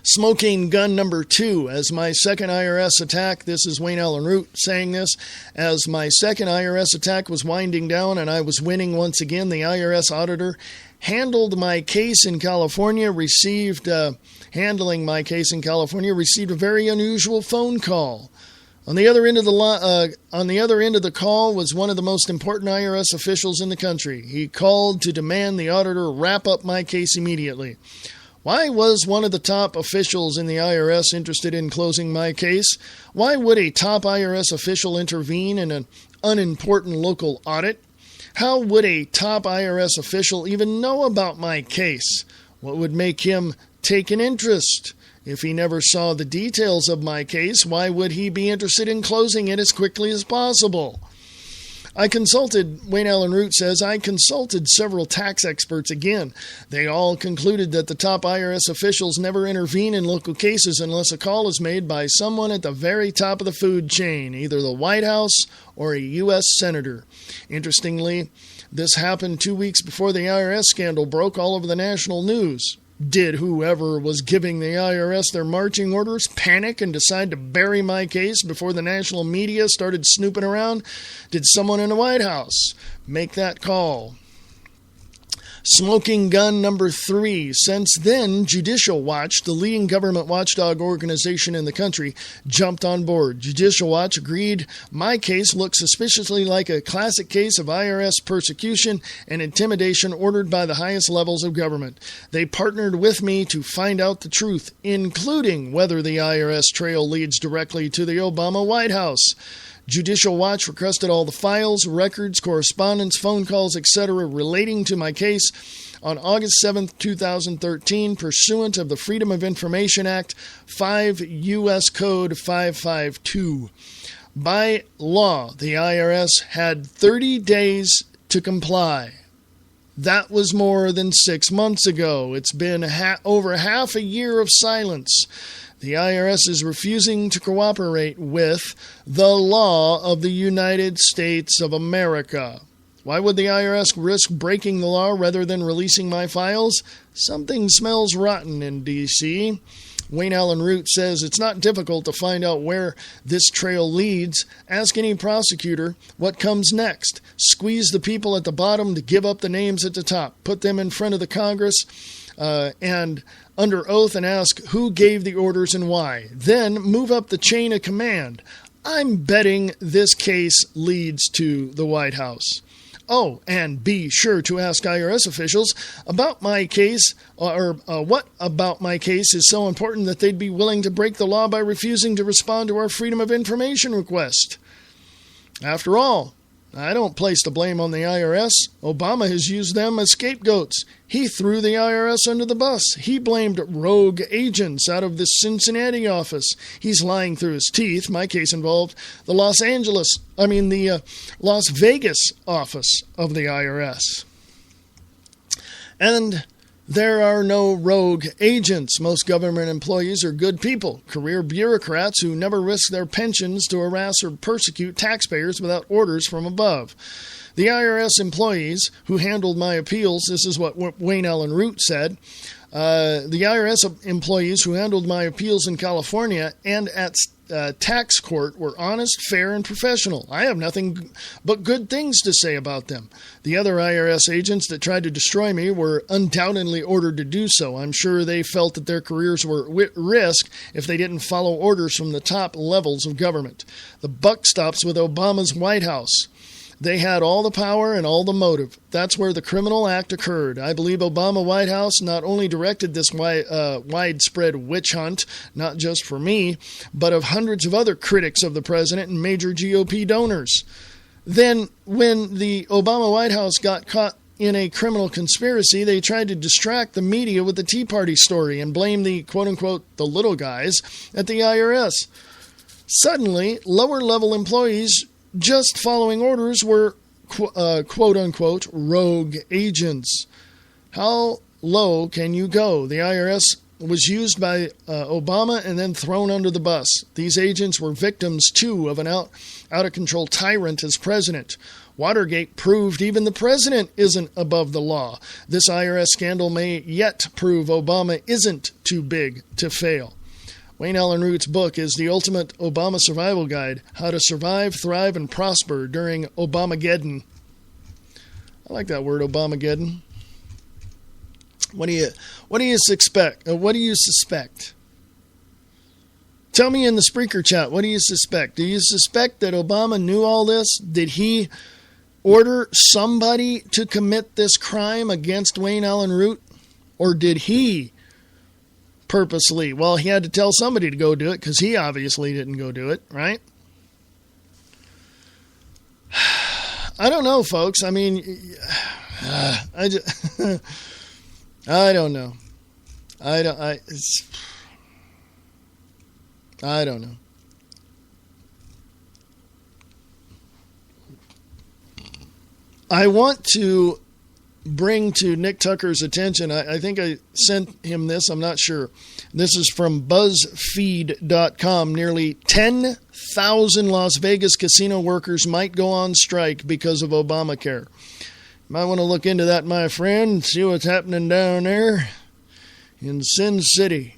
Smoking gun number 2. As my second IRS attack, this is Wayne Allen Root saying this, as my second IRS attack was winding down and I was winning once again, the IRS auditor handling my case in California received a very unusual phone call. On the other end of the call was one of the most important IRS officials in the country. He called to demand the auditor wrap up my case immediately. Why was one of the top officials in the IRS interested in closing my case? Why would a top IRS official intervene in an unimportant local audit? How would a top IRS official even know about my case? What would make him take an interest If he never saw the details of my case, why would he be interested in closing it as quickly as possible? Wayne Allen Root says, I consulted several tax experts again. They all concluded that the top IRS officials never intervene in local cases unless a call is made by someone at the very top of the food chain, either the White House or a U.S. senator. Interestingly, this happened 2 weeks before the IRS scandal broke all over the national news. Did whoever was giving the IRS their marching orders panic and decide to bury my case before the national media started snooping around? Did someone in the White House make that call? Smoking gun number 3. Since then, Judicial Watch, the leading government watchdog organization in the country, jumped on board. Judicial Watch agreed my case looked suspiciously like a classic case of IRS persecution and intimidation ordered by the highest levels of government. They partnered with me to find out the truth, including whether the IRS trail leads directly to the Obama White House. Judicial Watch requested all the files, records, correspondence, phone calls, etc. relating to my case on August 7, 2013, pursuant of the Freedom of Information Act 5 U.S. Code 552. By law, the IRS had 30 days to comply. That was more than 6 months ago. It's been over half a year of silence. The IRS is refusing to cooperate with the law of the United States of America. Why would the IRS risk breaking the law rather than releasing my files? Something smells rotten in D.C. Wayne Allen Root says it's not difficult to find out where this trail leads. Ask any prosecutor what comes next. Squeeze the people at the bottom to give up the names at the top. Put them in front of the Congress and under oath and ask who gave the orders and why. Then move up the chain of command. I'm betting this case leads to the White House. Oh, and be sure to ask IRS officials about my case, or what about my case is so important that they'd be willing to break the law by refusing to respond to our Freedom of Information request. After all, I don't place the blame on the IRS. Obama has used them as scapegoats. He threw the IRS under the bus. He blamed rogue agents out of the Cincinnati office. He's lying through his teeth. My case involved the Las Vegas office of the IRS. And there are no rogue agents. Most government employees are good people, career bureaucrats who never risk their pensions to harass or persecute taxpayers without orders from above. The IRS employees who handled my appeals, this is what Wayne Allen Root said, the IRS employees who handled my appeals in California and at tax court were honest, fair, and professional. I have nothing but good things to say about them. The other IRS agents that tried to destroy me were undoubtedly ordered to do so. I'm sure they felt that their careers were at risk if they didn't follow orders from the top levels of government. The buck stops with Obama's White House. They had all the power and all the motive. That's where the criminal act occurred. I believe Obama White House not only directed this widespread witch hunt, not just for me, but of hundreds of other critics of the president and major GOP donors. Then, when the Obama White House got caught in a criminal conspiracy, they tried to distract the media with the Tea Party story and blame the quote-unquote the little guys at the IRS. Suddenly, lower-level employees just following orders were quote-unquote rogue agents. How low can you go? The IRS was used by Obama and then thrown under the bus. These agents were victims, too, of an out-of-control tyrant as president. Watergate proved even the president isn't above the law. This IRS scandal may yet prove Obama isn't too big to fail. Wayne Allen Root's book is The Ultimate Obama Survival Guide, How to Survive, Thrive, and Prosper During Obamageddon. I like that word, Obamageddon. What do you suspect? Tell me in the Spreaker chat, what do you suspect? Do you suspect that Obama knew all this? Did he order somebody to commit this crime against Wayne Allen Root? Or did he purposely? Well, he had to tell somebody to go do it because he obviously didn't go do it, right? I don't know, folks. I mean, I don't know. I don't know. I want to bring to Nick Tucker's attention, I think I sent him this, I'm not sure. This is from BuzzFeed.com. Nearly 10,000 Las Vegas casino workers might go on strike because of Obamacare. Might want to look into that, my friend, see what's happening down there in Sin City.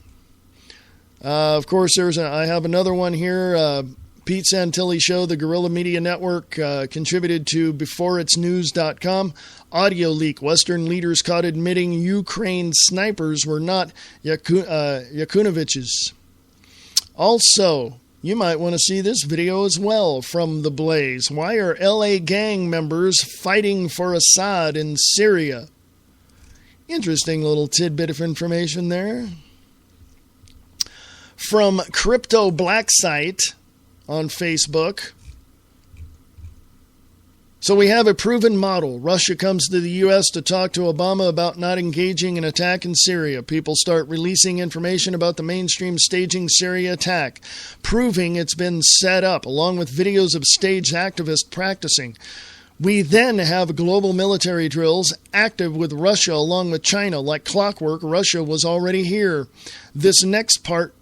Of course, I have another one here. Pete Santilli Show, the Guerrilla Media Network, contributed to BeforeIt'sNews.com. Audio leak. Western leaders caught admitting Ukraine snipers were not Yakunovich's. Also, you might want to see this video as well from The Blaze. Why are LA gang members fighting for Assad in Syria? Interesting little tidbit of information there. From Crypto Black Site on Facebook. So we have a proven model. Russia comes to the U.S. to talk to Obama about not engaging in attack in Syria. People start releasing information about the mainstream staging Syria attack, proving it's been set up, along with videos of staged activists practicing. We then have global military drills active with Russia along with China. Like clockwork, Russia was already here. This next part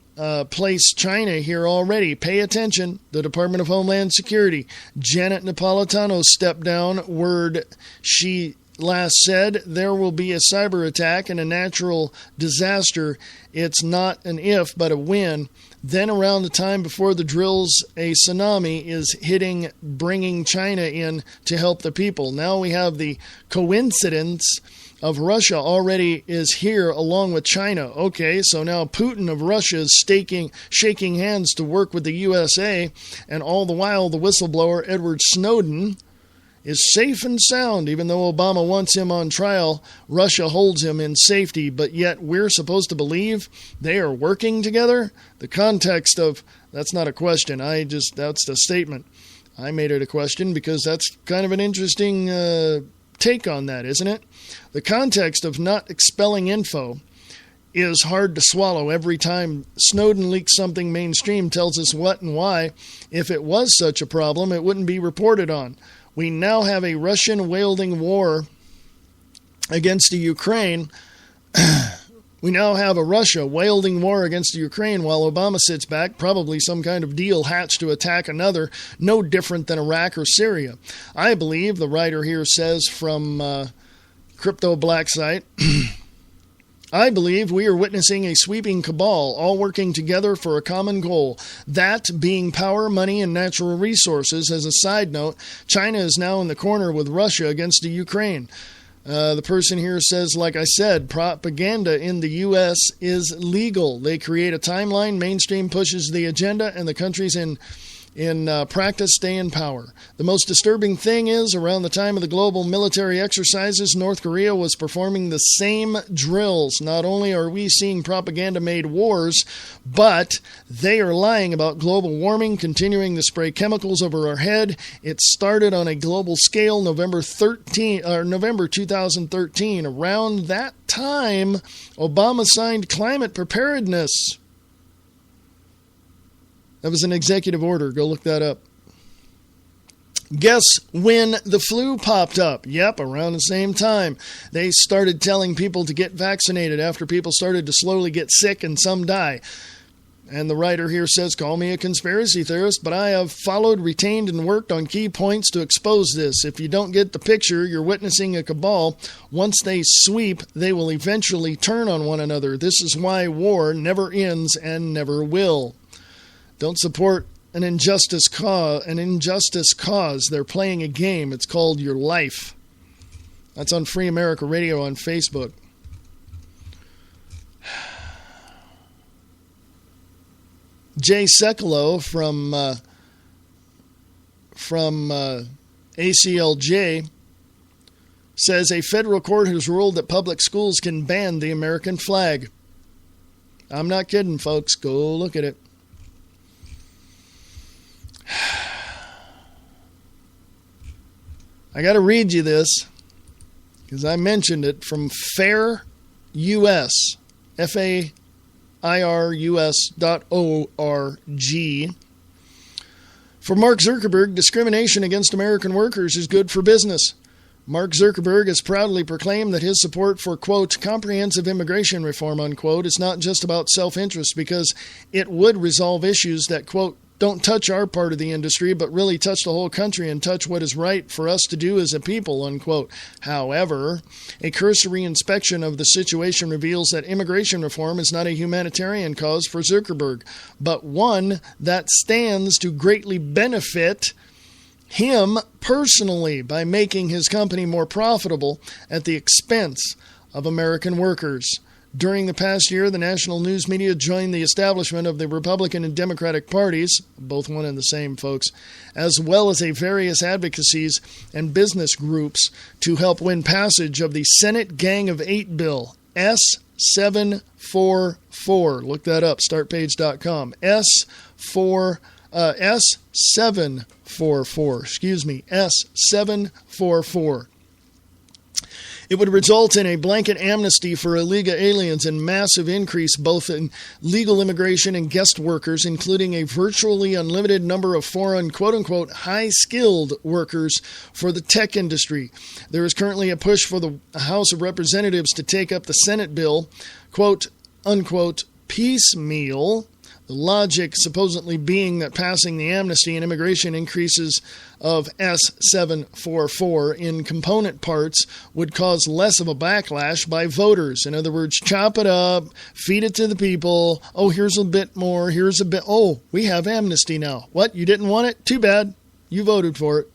place China here already. Pay attention. The Department of Homeland Security. Janet Napolitano stepped down. Word she last said there will be a cyber attack and a natural disaster. It's not an if, but a when. Then around the time before the drills, a tsunami is hitting, bringing China in to help the people. Now we have the coincidence of Russia already is here along with China. Okay, so now Putin of Russia is shaking hands to work with the USA, and all the while the whistleblower Edward Snowden is safe and sound. Even though Obama wants him on trial, Russia holds him in safety, but yet we're supposed to believe they are working together? The context of, that's not a question, that's the statement. I made it a question because that's kind of an interesting take on that, isn't it? The context of not expelling info is hard to swallow every time Snowden leaks something mainstream, tells us what and why. If it was such a problem, it wouldn't be reported on. We now have a Russian-wielding war against the Ukraine. We now have a Russia wielding war against the Ukraine while Obama sits back, probably some kind of deal hatched to attack another, no different than Iraq or Syria. I believe, the writer here says from Crypto Black Site, I believe we are witnessing a sweeping cabal, all working together for a common goal, that being power, money, and natural resources. As a side note, China is now in the corner with Russia against the Ukraine. The person here says, like I said, propaganda in the U.S. is legal. They create a timeline, mainstream pushes the agenda, and the countries in practice stay in power. The most disturbing thing is, around the time of the global military exercises, North Korea was performing the same drills. Not only are we seeing propaganda-made wars, but they are lying about global warming, continuing to spray chemicals over our head. It started on a global scale November 2013. Around that time, Obama signed climate preparedness. That was an executive order. Go look that up. Guess when the flu popped up? Yep, around the same time. They started telling people to get vaccinated after people started to slowly get sick and some die. And the writer here says, call me a conspiracy theorist, but I have followed, retained, and worked on key points to expose this. If you don't get the picture, you're witnessing a cabal. Once they sweep, they will eventually turn on one another. This is why war never ends and never will. Don't support an injustice cause. They're playing a game. It's called your life. That's on Free America Radio on Facebook. Jay Sekulow from ACLJ says a federal court has ruled that public schools can ban the American flag. I'm not kidding, folks. Go look at it. I got to read you this because I mentioned it from Fair US, FAIR irus.org. For Mark Zuckerberg, discrimination against American workers is good for business. Mark Zuckerberg has proudly proclaimed that his support for, quote, comprehensive immigration reform, unquote, is not just about self-interest because it would resolve issues that, quote, don't touch our part of the industry, but really touch the whole country and touch what is right for us to do as a people, unquote. However, a cursory inspection of the situation reveals that immigration reform is not a humanitarian cause for Zuckerberg, but one that stands to greatly benefit him personally by making his company more profitable at the expense of American workers. During the past year, the national news media joined the establishment of the Republican and Democratic parties, both one and the same, folks, as well as various advocacies and business groups to help win passage of the Senate Gang of Eight bill, S744. Look that up, startpage.com. S744. It would result in a blanket amnesty for illegal aliens and massive increase both in legal immigration and guest workers, including a virtually unlimited number of foreign, quote-unquote, high-skilled workers for the tech industry. There is currently a push for the House of Representatives to take up the Senate bill, quote-unquote, piecemeal. The logic supposedly being that passing the amnesty and immigration increases of S744 in component parts would cause less of a backlash by voters. In other words, chop it up, feed it to the people. Oh, here's a bit more. Here's a bit. Oh, we have amnesty now. What? You didn't want it? Too bad. You voted for it.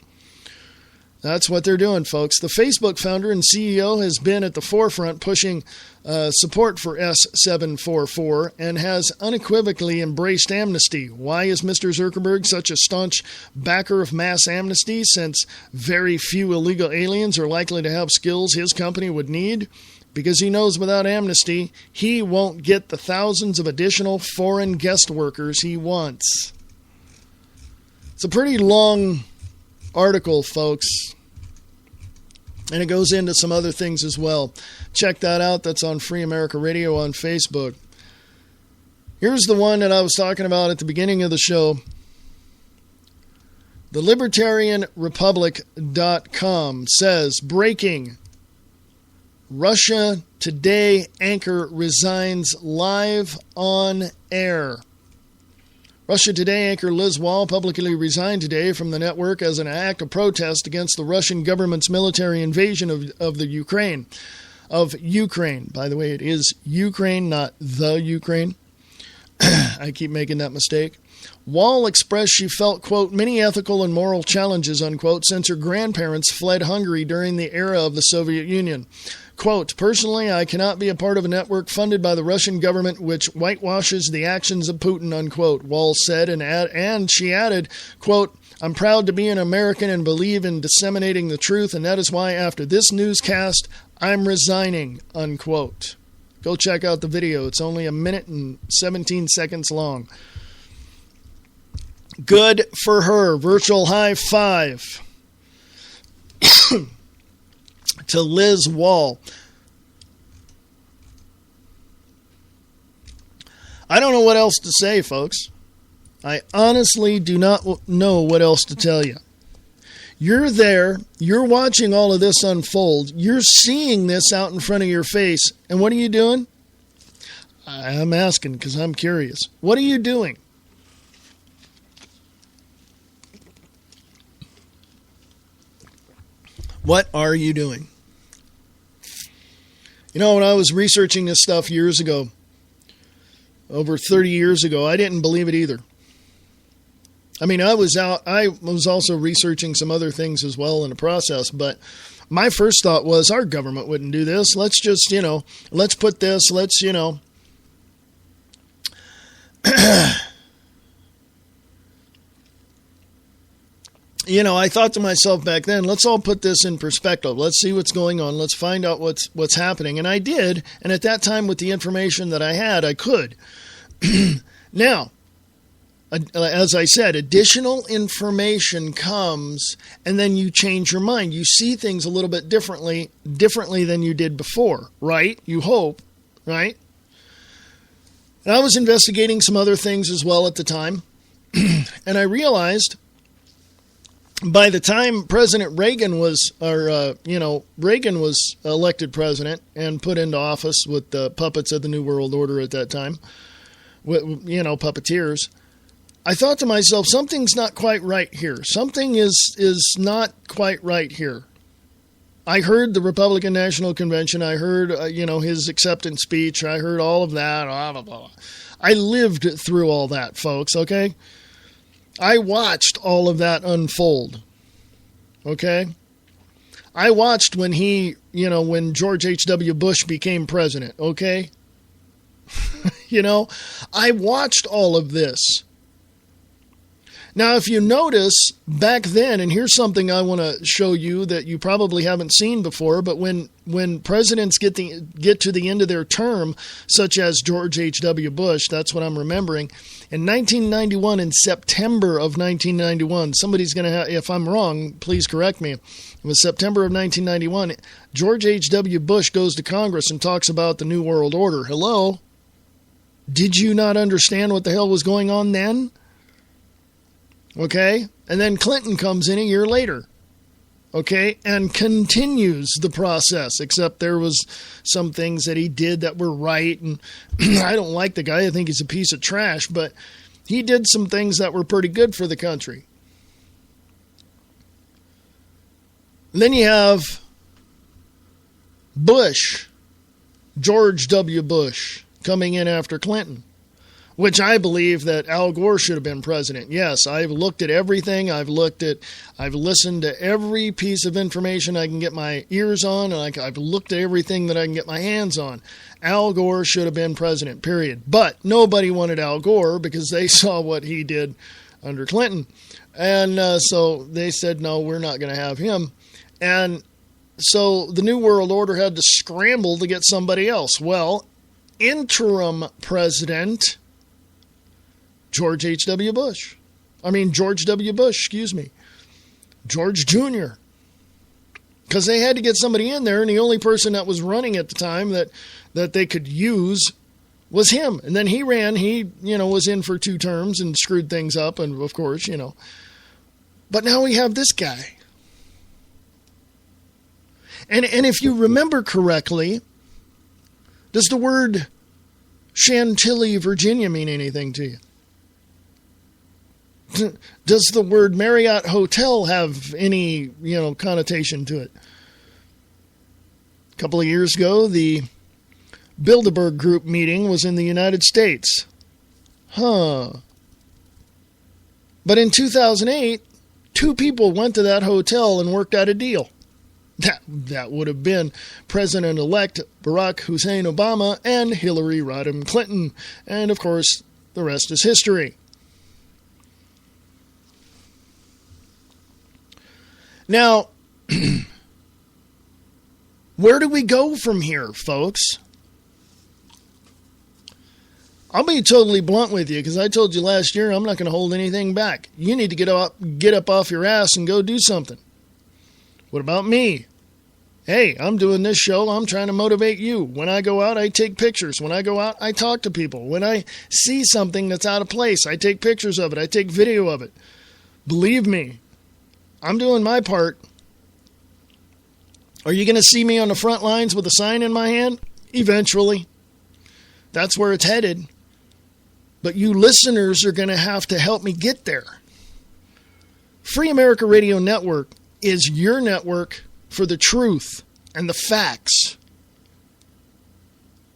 That's what they're doing, folks. The Facebook founder and CEO has been at the forefront pushing support for S744 and has unequivocally embraced amnesty. Why is Mr. Zuckerberg such a staunch backer of mass amnesty, since very few illegal aliens are likely to have skills his company would need? Because he knows without amnesty, he won't get the thousands of additional foreign guest workers he wants. It's a pretty long article, folks. And it goes into some other things as well. Check that out. That's on Free America Radio on Facebook. Here's the one that I was talking about at the beginning of the show. The LibertarianRepublic.com says, breaking, Russia Today anchor resigns live on air. Russia Today anchor Liz Wall publicly resigned today from the network as an act of protest against the Russian government's military invasion of Ukraine. By the way, it is Ukraine, not the Ukraine. I keep making that mistake. Wall expressed she felt, quote, many ethical and moral challenges, unquote, since her grandparents fled Hungary during the era of the Soviet Union. Quote, personally, I cannot be a part of a network funded by the Russian government which whitewashes the actions of Putin, unquote, Wall said, and she added, quote, I'm proud to be an American and believe in disseminating the truth, and that is why after this newscast, I'm resigning, unquote. Go check out the video. It's only 1 minute and 17 seconds long. Good for her. Virtual high five to Liz Wall. I don't know what else to say, folks. I honestly do not know what else to tell you. You're there. You're watching all of this unfold. You're seeing this out in front of your face. And what are you doing? I'm asking because I'm curious. What are you doing? What are you doing? You know, when I was researching this stuff years ago, over 30 years ago, I didn't believe it either. I mean, I was also researching some other things as well in the process, but my first thought was our government wouldn't do this. Let's just, let's put this, I thought to myself back then, let's all put this in perspective. Let's see what's going on. Let's find out what's happening. And I did. And at that time, with the information that I had, I could. Now, as I said, additional information comes and then you change your mind. You see things a little bit differently than you did before, right? You hope, right? And I was investigating some other things as well at the time. And I realized by the time President Reagan was, Reagan was elected president and put into office with the puppets of the New World Order at that time, puppeteers, I thought to myself, something's not quite right here. Something is not quite right here. I heard the Republican National Convention. I heard, his acceptance speech. I heard all of that. Blah, blah, blah. I lived through all that, folks, okay? I watched all of that unfold, okay? I watched when when George H.W. Bush became president, okay? I watched all of this. Now, if you notice, back then, and here's something I want to show you that you probably haven't seen before, but when presidents get to the end of their term, such as George H.W. Bush, that's what I'm remembering, in 1991, in September of 1991, somebody's going to have, if I'm wrong, please correct me, it was September of 1991, George H.W. Bush goes to Congress and talks about the New World Order. Hello? Did you not understand what the hell was going on then? Okay? And then Clinton comes in a year later. Okay? And continues the process, except there was some things that he did that were right. And I don't like the guy. I think he's a piece of trash. But he did some things that were pretty good for the country. And then you have Bush, George W. Bush, coming in after Clinton, which I believe that Al Gore should have been president. Yes, I've looked at everything. I've listened to every piece of information I can get my ears on, and I've looked at everything that I can get my hands on. Al Gore should have been president, period. But nobody wanted Al Gore because they saw what he did under Clinton. And so they said, no, we're not going to have him. And so the New World Order had to scramble to get somebody else. Well, interim president George W. Bush, George Jr. Because they had to get somebody in there, and the only person that was running at the time that they could use was him. And then he ran, was in for 2 terms and screwed things up, and of course, But now we have this guy. And if you remember correctly, does the word Chantilly, Virginia mean anything to you? Does the word Marriott Hotel have any, connotation to it? A couple of years ago, the Bilderberg Group meeting was in the United States. But in 2008, 2 people went to that hotel and worked out a deal. That would have been President-elect Barack Hussein Obama and Hillary Rodham Clinton. And, of course, the rest is history. Now, where do we go from here, folks? I'll be totally blunt with you because I told you last year I'm not going to hold anything back. You need to get up off your ass and go do something. What about me? Hey, I'm doing this show. I'm trying to motivate you. When I go out, I take pictures. When I go out, I talk to people. When I see something that's out of place, I take pictures of it. I take video of it. Believe me, I'm doing my part. Are you going to see me on the front lines with a sign in my hand? Eventually. That's where it's headed. But you listeners are going to have to help me get there. Free America Radio Network is your network for the truth and the facts.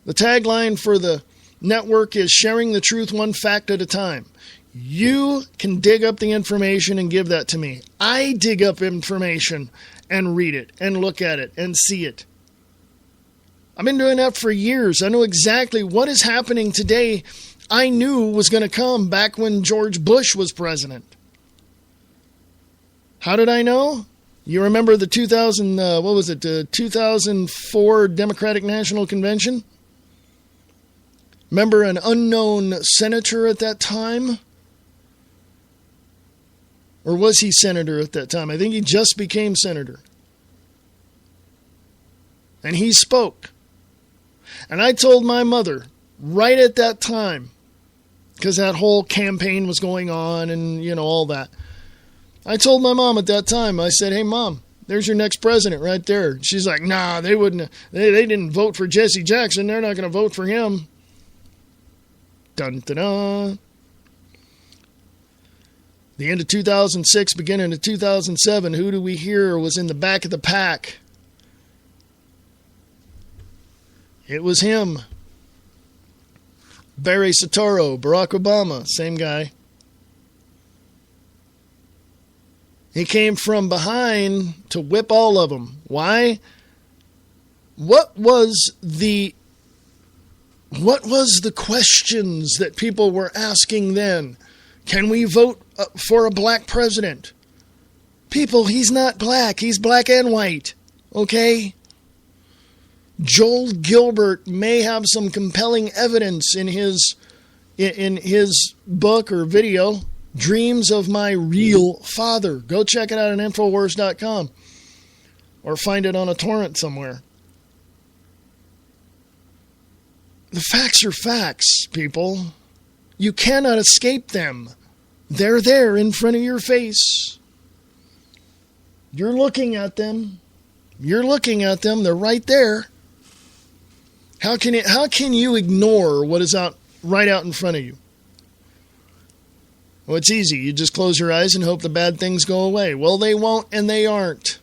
The tagline for the network is sharing the truth one fact at a time. You can dig up the information and give that to me. I dig up information and read it and look at it and see it. I've been doing that for years. I know exactly what is happening today. I knew was going to come back when George Bush was president. How did I know? You remember the 2004 Democratic National Convention? Remember an unknown senator at that time? Or was he senator at that time? I think he just became senator. And he spoke. And I told my mother, right at that time, because that whole campaign was going on and, all that. I told my mom at that time, I said, hey, Mom, there's your next president right there. She's like, nah, they wouldn't. They didn't vote for Jesse Jackson. They're not going to vote for him. Dun, dun, dun. The end of 2006, beginning of 2007, who do we hear was in the back of the pack? It was him. Barry Soetoro, Barack Obama, same guy. He came from behind to whip all of them. Why? What was the questions that people were asking then? Can we vote for a black president? People, he's not black. He's black and white. Okay? Joel Gilbert may have some compelling evidence in his book or video, Dreams of My Real Father. Go check it out on Infowars.com or find it on a torrent somewhere. The facts are facts, people. You cannot escape them. They're there in front of your face. You're looking at them. You're looking at them. They're right there. How can you ignore what is right out in front of you? Well, it's easy. You just close your eyes and hope the bad things go away. Well, they won't, and they aren't.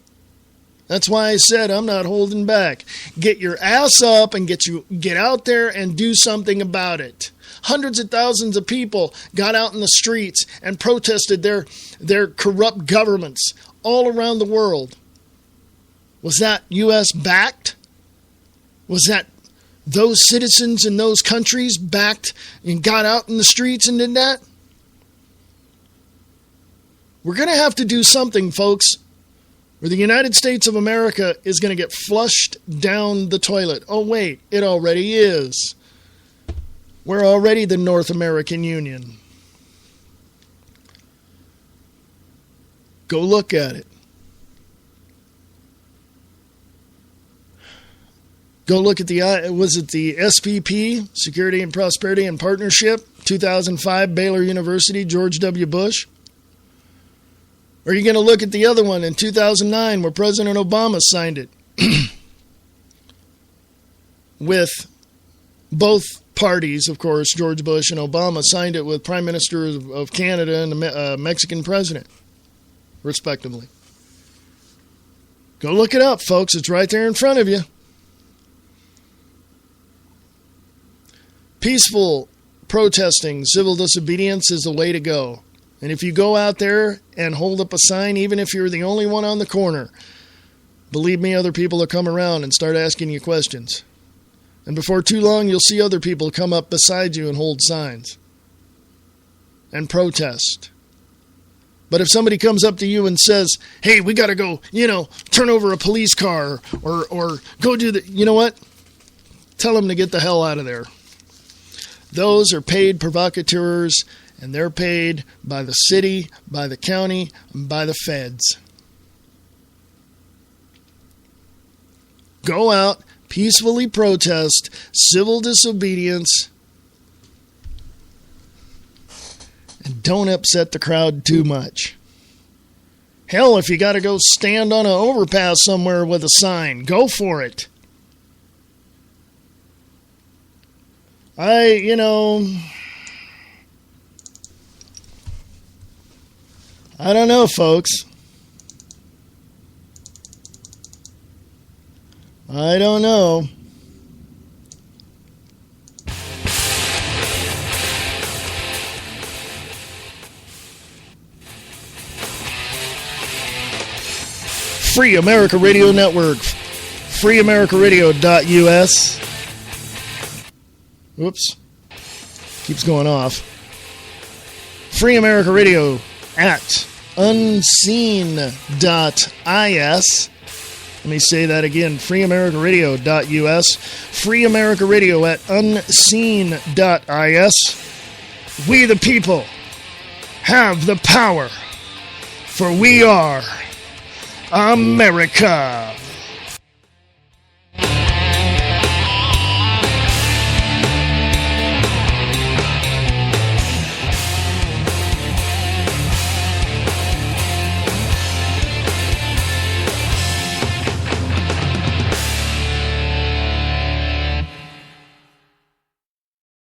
That's why I said I'm not holding back. Get your ass up and get out there and do something about it. Hundreds of thousands of people got out in the streets and protested their corrupt governments all around the world. Was that U.S. backed? Was that those citizens in those countries backed and got out in the streets and did that? We're going to have to do something, folks, or the United States of America is going to get flushed down the toilet. Oh, wait, it already is. We're already the North American Union. Go look at it. Go look at the SPP, Security and Prosperity and Partnership, 2005, Baylor University, George W. Bush? Or are you going to look at the other one in 2009 where President Obama signed it? With both parties, of course, George Bush and Obama signed it with Prime Minister of Canada and the Mexican President, respectively. Go look it up, folks. It's right there in front of you. Peaceful protesting, civil disobedience is the way to go. And if you go out there and hold up a sign, even if you're the only one on the corner, believe me, other people will come around and start asking you questions. And before too long, you'll see other people come up beside you and hold signs and protest. But if somebody comes up to you and says, hey, we got to go, turn over a police car or go do you know what? Tell them to get the hell out of there. Those are paid provocateurs, and they're paid by the city, by the county, and by the feds. Go out, peacefully protest, civil disobedience, and don't upset the crowd too much. Hell, if you got to go stand on an overpass somewhere with a sign, go for it. I don't know, folks. I don't know. Free America Radio Network. FreeAmericaRadio.us. Whoops. Keeps going off. Free America Radio at unseen.is. Let me say that again. FreeAmericaRadio.us. Free America Radio at unseen.is. We the people have the power, for we are America.